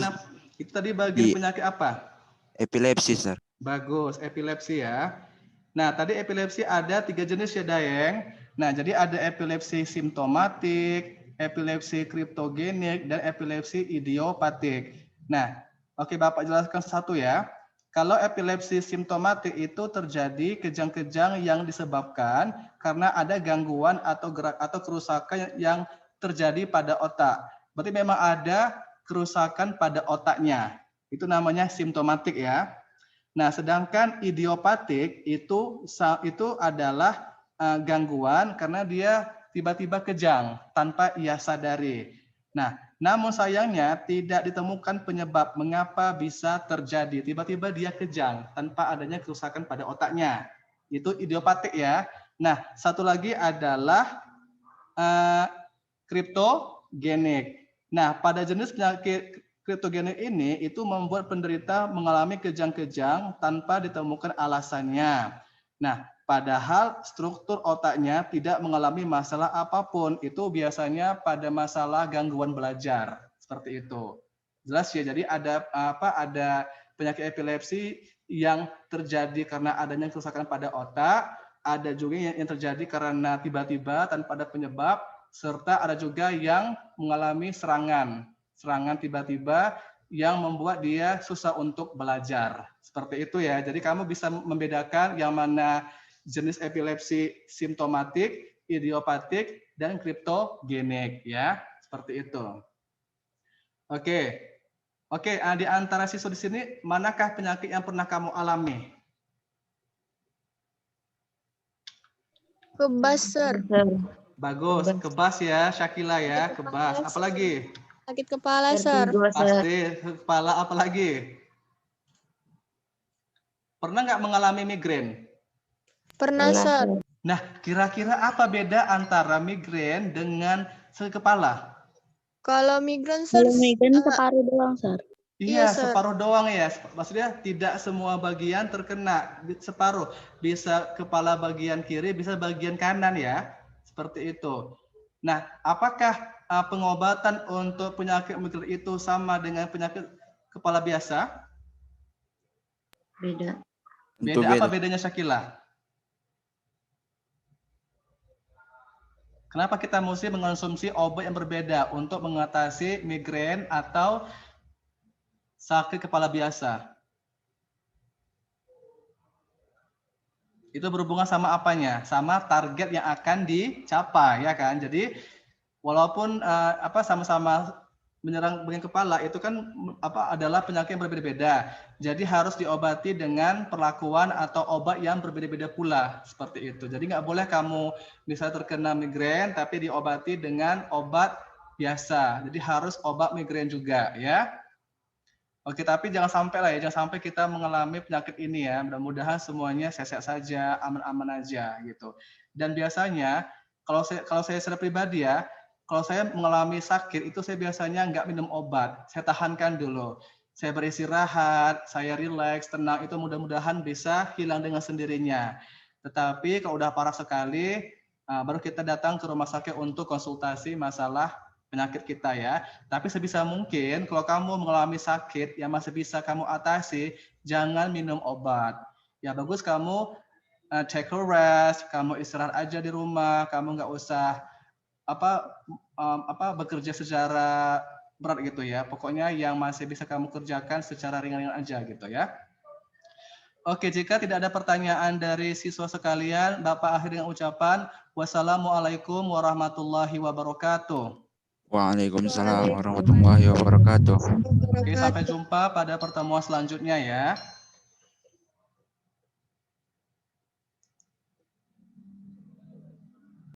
[SPEAKER 3] itu tadi bagian penyakit apa?
[SPEAKER 1] epilepsi, Sir.
[SPEAKER 3] Bagus, epilepsi ya. Nah, tadi epilepsi ada 3 jenis ya, Daeng. Nah, jadi ada epilepsi simptomatik, epilepsi kriptogenik, dan epilepsi idiopatik. Nah, oke Bapak jelaskan satu ya. Kalau epilepsi simptomatik itu terjadi kejang-kejang yang disebabkan karena ada gangguan atau kerusakan yang terjadi pada otak. Berarti memang ada kerusakan pada otaknya. Itu namanya simptomatik ya. Nah, sedangkan idiopatik itu adalah gangguan karena dia tiba-tiba kejang tanpa ia sadari. Nah, namun sayangnya tidak ditemukan penyebab mengapa bisa terjadi. Tiba-tiba dia kejang tanpa adanya kerusakan pada otaknya. Itu idiopatik ya. Nah, satu lagi adalah kriptogenik. Nah, pada jenis penyakit kriptogenik ini itu membuat penderita mengalami kejang-kejang tanpa ditemukan alasannya. Nah, padahal struktur otaknya tidak mengalami masalah apapun. Itu biasanya pada masalah gangguan belajar seperti itu. Jelas ya. Jadi ada penyakit epilepsi yang terjadi karena adanya kerusakan pada otak, ada juga yang terjadi karena tiba-tiba tanpa ada penyebab, serta ada juga yang mengalami serangan tiba-tiba yang membuat dia susah untuk belajar. Seperti itu ya. Jadi kamu bisa membedakan yang mana jenis epilepsi simptomatik, idiopatik, dan kriptogenik ya. Seperti itu. Oke. Di antara siswa di sini manakah penyakit yang pernah kamu alami?
[SPEAKER 2] Kebas, Sir.
[SPEAKER 3] Bagus, kebas ya, Syakila ya, kebas. Apalagi?
[SPEAKER 2] Sakit kepala, Sir.
[SPEAKER 3] Pasti kepala, apalagi? Pernah nggak mengalami migrain?
[SPEAKER 2] Pernah, Sir.
[SPEAKER 3] Nah, kira-kira apa beda antara migrain dengan sakit kepala?
[SPEAKER 2] Kalau migrain, Sir,
[SPEAKER 4] separuh doang, Sir.
[SPEAKER 3] Iya,
[SPEAKER 2] Iya, Sir.
[SPEAKER 3] separuh doang ya. Maksudnya tidak semua bagian terkena, separuh. Bisa kepala bagian kiri, bisa bagian kanan ya. Seperti itu. Nah, apakah pengobatan untuk penyakit migrain itu sama dengan penyakit kepala biasa?
[SPEAKER 4] Beda.
[SPEAKER 1] Tentu
[SPEAKER 3] Beda apa
[SPEAKER 1] beda.
[SPEAKER 3] bedanya, Syakila? Kenapa kita mesti mengonsumsi obat yang berbeda untuk mengatasi migrain atau sakit kepala biasa? Itu berhubungan sama apanya? Sama target yang akan dicapai, ya kan? Jadi walaupun sama-sama menyerang bagian kepala, itu kan adalah penyakit yang berbeda-beda. Jadi harus diobati dengan perlakuan atau obat yang berbeda-beda pula, seperti itu. Jadi nggak boleh kamu misalnya terkena migrain tapi diobati dengan obat biasa. Jadi harus obat migrain juga, ya. Oke, tapi jangan sampai lah ya, jangan sampai kita mengalami penyakit ini ya. Mudah-mudahan semuanya sehat-sehat saja, aman-aman aja gitu. Dan biasanya kalau saya secara pribadi ya, kalau saya mengalami sakit itu saya biasanya nggak minum obat, saya tahankan dulu. Saya beristirahat, saya rileks, tenang, itu mudah-mudahan bisa hilang dengan sendirinya. Tetapi kalau udah parah sekali, baru kita datang ke rumah sakit untuk konsultasi masalah penyakit kita ya. Tapi sebisa mungkin kalau kamu mengalami sakit yang masih bisa kamu atasi, jangan minum obat. Ya bagus kamu take a rest, kamu istirahat aja di rumah, kamu nggak usah bekerja secara berat gitu ya. Pokoknya yang masih bisa kamu kerjakan secara ringan-ringan aja gitu ya. Oke, jika tidak ada pertanyaan dari siswa sekalian, Bapak akhir dengan ucapan wassalamualaikum warahmatullahi wabarakatuh.
[SPEAKER 1] Waalaikumsalam warahmatullahi wabarakatuh.
[SPEAKER 3] Oke, sampai jumpa pada pertemuan selanjutnya ya.